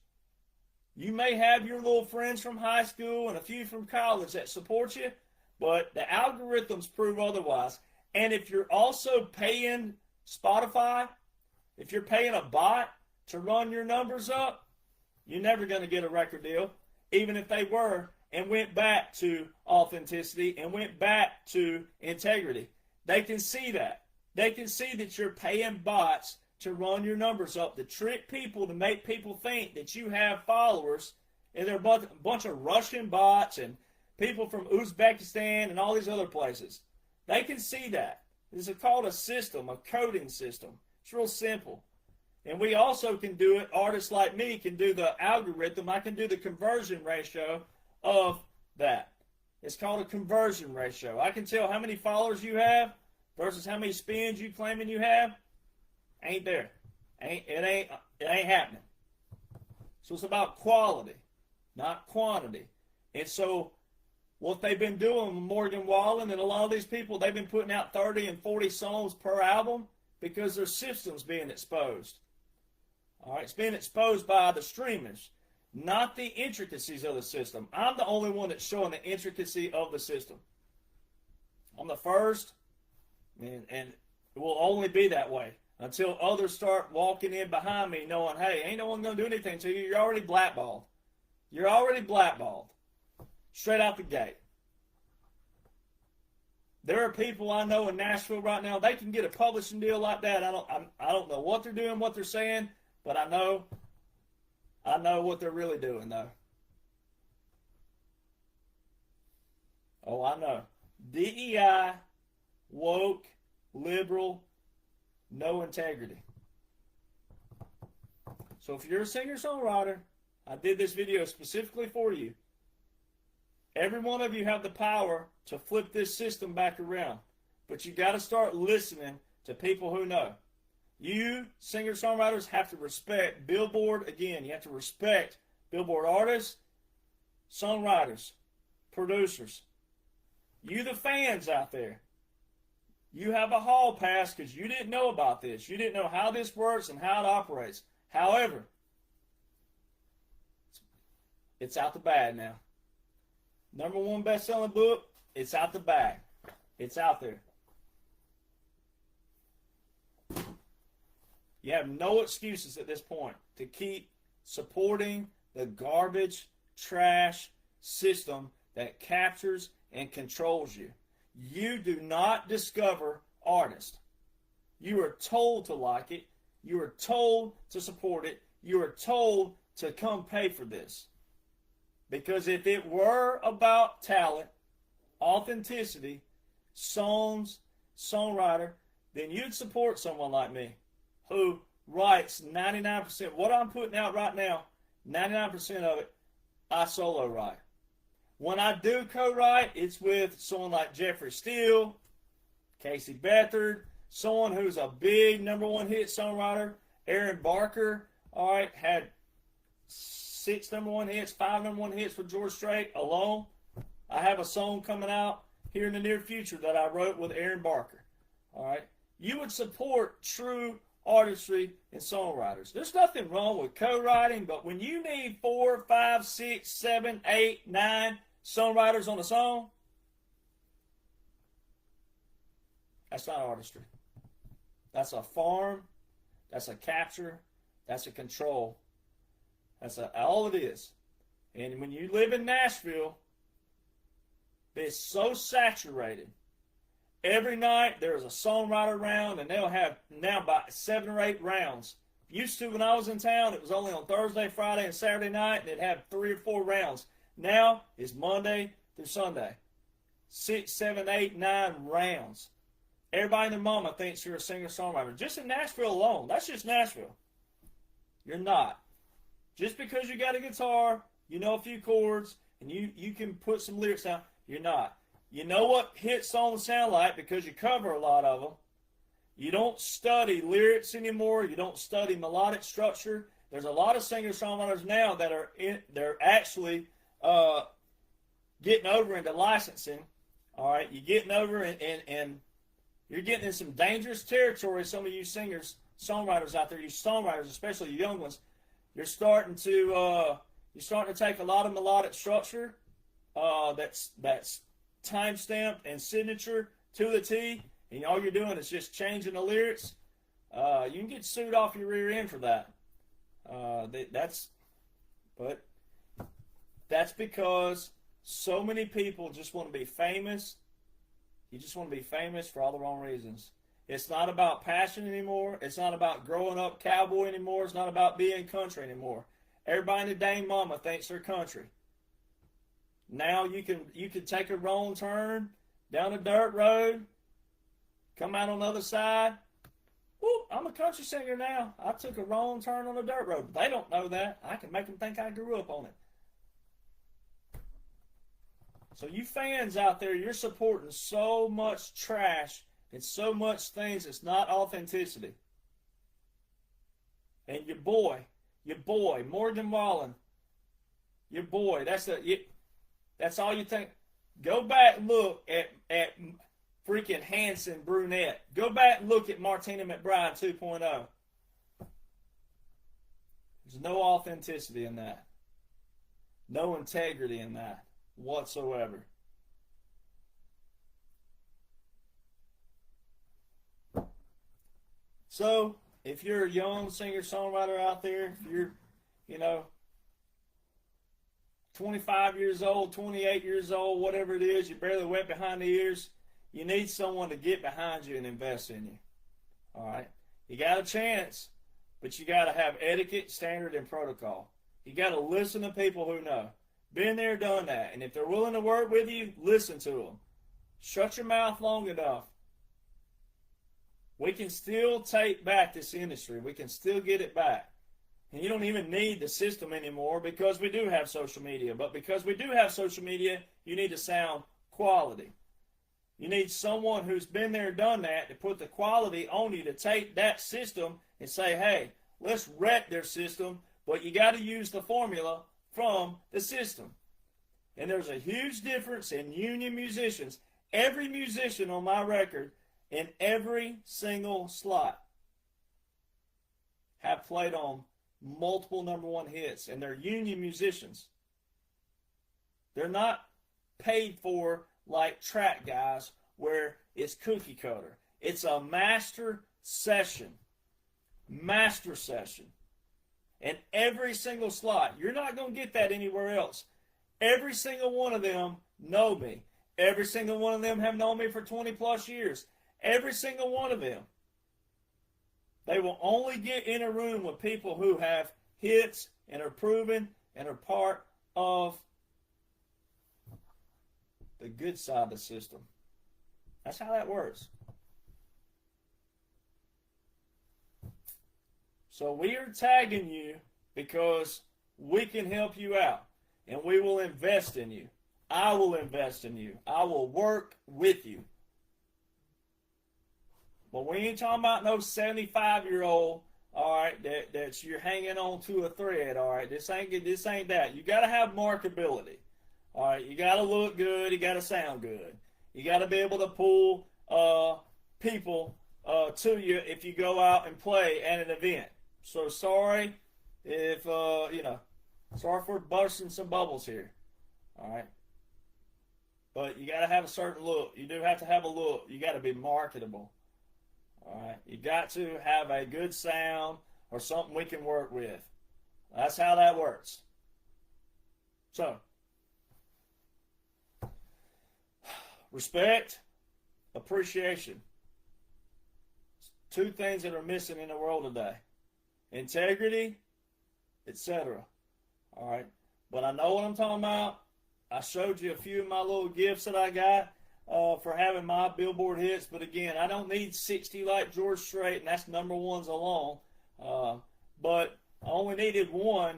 You may have your little friends from high school and a few from college that support you, but the algorithms prove otherwise. And if you're also paying Spotify, if you're paying a bot to run your numbers up, you're never going to get a record deal, even if they were and went back to authenticity and went back to integrity. They can see that. They can see that you're paying bots to run your numbers up, to trick people, to make people think that you have followers, and they're a bunch of Russian bots and people from Uzbekistan and all these other places. They can see that. This is called a system, a coding system. It's real simple. And we also can do it, artists like me can do the algorithm. I can do the conversion ratio of that. It's called a conversion ratio. I can tell how many followers you have versus how many spins you claiming you have. Ain't there. It ain't happening. So it's about quality, not quantity. And so what they've been doing, Morgan Wallen and a lot of these people, they've been putting out 30 and 40 songs per album because their system's being exposed. All right, it's being exposed by the streamers, not the intricacies of the system. I'm the only one that's showing the intricacy of the system. I'm the first, and it will only be that way until others start walking in behind me knowing, hey, ain't no one going to do anything to you. You're already blackballed. You're already blackballed. Straight out the gate. There are people I know in Nashville right now, they can get a publishing deal like that. I don't know what they're doing, what they're saying, but I know what they're really doing, though. Oh, I know. DEI, woke, liberal, no integrity. So if you're a singer-songwriter, I did this video specifically for you. Every one of you have the power to flip this system back around. But you got to start listening to people who know. You, singer-songwriters, have to respect Billboard. Again, you have to respect Billboard artists, songwriters, producers. You, the fans out there, you have a hall pass because you didn't know about this. You didn't know how this works and how it operates. However, it's out the bag now. #1 best-selling book, it's out the bag. It's out there. You have no excuses at this point to keep supporting the garbage, trash system that captures and controls you. You do not discover artists. You are told to like it. You are told to support it. You are told to come pay for this. Because if it were about talent, authenticity, songs, songwriter, then you'd support someone like me who writes 99%. What I'm putting out right now, 99% of it, I solo write. When I do co-write, it's with someone like Jeffrey Steele, Casey Beathard, someone who's a big #1 hit songwriter. Aaron Barker, all right, had 6 #1 hits, 5 #1 hits with George Strait alone. I have a song coming out here in the near future that I wrote with Aaron Barker. All right, you would support true artistry and songwriters. There's nothing wrong with co-writing, but when you need 4, 5, 6, 7, 8, 9 songwriters on a song, that's not artistry. That's a farm. That's a capture. That's a control. That's all it is. And when you live in Nashville, it's so saturated. Every night there's a songwriter round, and they'll have now about 7 or 8 rounds. Used to, when I was in town, it was only on Thursday, Friday, and Saturday night, and they'd have 3 or 4 rounds. Now it's Monday through Sunday. 6, 7, 8, 9 rounds. Everybody and their mama thinks you're a singer-songwriter. Just in Nashville alone. That's just Nashville. You're not. Just because you got a guitar, you know a few chords, and you can put some lyrics down, you're not. You know what hit songs sound like because you cover a lot of them. You don't study lyrics anymore. You don't study melodic structure. There's a lot of singer-songwriters now that they're actually getting over into licensing. All right, you're getting over and you're getting in some dangerous territory. Some of you singers, songwriters out there, you songwriters, especially you young ones, you're starting to take a lot of melodic structure that's time-stamped and signature to the T, and all you're doing is just changing the lyrics. You can get sued off your rear end for that. That's because so many people just want to be famous. You just want to be famous for all the wrong reasons. It's not about passion anymore. It's not about growing up cowboy anymore. It's not about being country anymore. Everybody in the dang mama thinks they're country. Now you can take a wrong turn down a dirt road, come out on the other side. Whoop, I'm a country singer now. I took a wrong turn on a dirt road. They don't know that. I can make them think I grew up on it. So you fans out there, you're supporting so much trash and so much things that's not authenticity. And your boy, Morgan Wallen, your boy, that's all you think. Go back and look at freaking Hanson Brunette. Go back and look at Martina McBride 2.0. There's no authenticity in that. No integrity in that whatsoever. So, if you're a young singer-songwriter out there, if you're, 25 years old, 28 years old, whatever it is, you're barely wet behind the ears, you need someone to get behind you and invest in you. All right? You got a chance, but you got to have etiquette, standard, and protocol. You got to listen to people who know. Been there, done that. And if they're willing to work with you, listen to them. Shut your mouth long enough. We can still take back this industry. We can still get it back. And you don't even need the system anymore because we do have social media. But because we do have social media, you need to sound quality. You need someone who's been there, done that, to put the quality on you to take that system and say, hey, let's wreck their system, but you got to use the formula from the system. And there's a huge difference in union musicians. Every musician on my record in every single slot have played on multiple #1 hits, and they're union musicians. They're not paid for like track guys where it's cookie cutter. It's a master session. Master session. And every single slot, you're not going to get that anywhere else. Every single one of them know me. Every single one of them have known me for 20 plus years. Every single one of them. They will only get in a room with people who have hits and are proven and are part of the good side of the system. That's how that works. So we are tagging you because we can help you out, and we will invest in you. I will invest in you. I will work with you. But we ain't talking about no 75-year-old, all right, that you're hanging on to a thread, all right. This ain't that. You got to have marketability, all right. You got to look good. You got to sound good. You got to be able to pull people to you if you go out and play at an event. So sorry if sorry for busting some bubbles here, all right. But you got to have a certain look. You do have to have a look. You got to be marketable. All right. You got to have a good sound or something we can work with. That's how that works. So, respect, appreciation. Two things that are missing in the world today. Integrity, etc. All right. But I know what I'm talking about. I showed you a few of my little gifts that I got for having my Billboard hits. But again, I don't need 60 like George Strait, and that's number ones alone. But I only needed one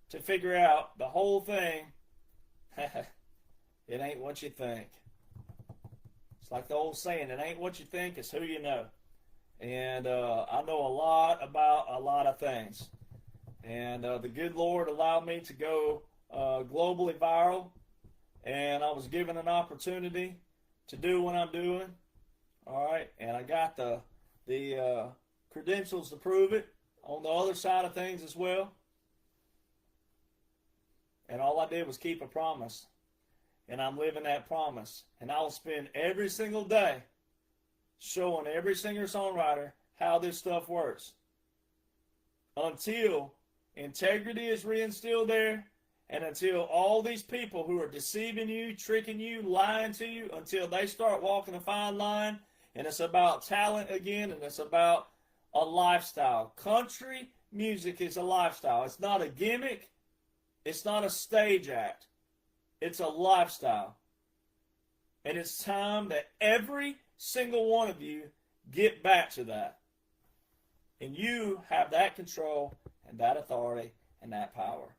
to figure out the whole thing. It ain't what you think. It's like the old saying, it ain't what you think, it's who you know. And I know a lot about a lot of things. And the good Lord allowed me to go globally viral. And I was given an opportunity to do what I'm doing. All right. And I got the credentials to prove it on the other side of things as well. And all I did was keep a promise. And I'm living that promise. And I will spend every single day showing every singer-songwriter how this stuff works. Until integrity is reinstilled there, and until all these people who are deceiving you, tricking you, lying to you, until they start walking a fine line, and it's about talent again, and it's about a lifestyle. Country music is a lifestyle. It's not a gimmick. It's not a stage act. It's a lifestyle. And it's time that every single one of you get back to that. And you have that control and that authority and that power.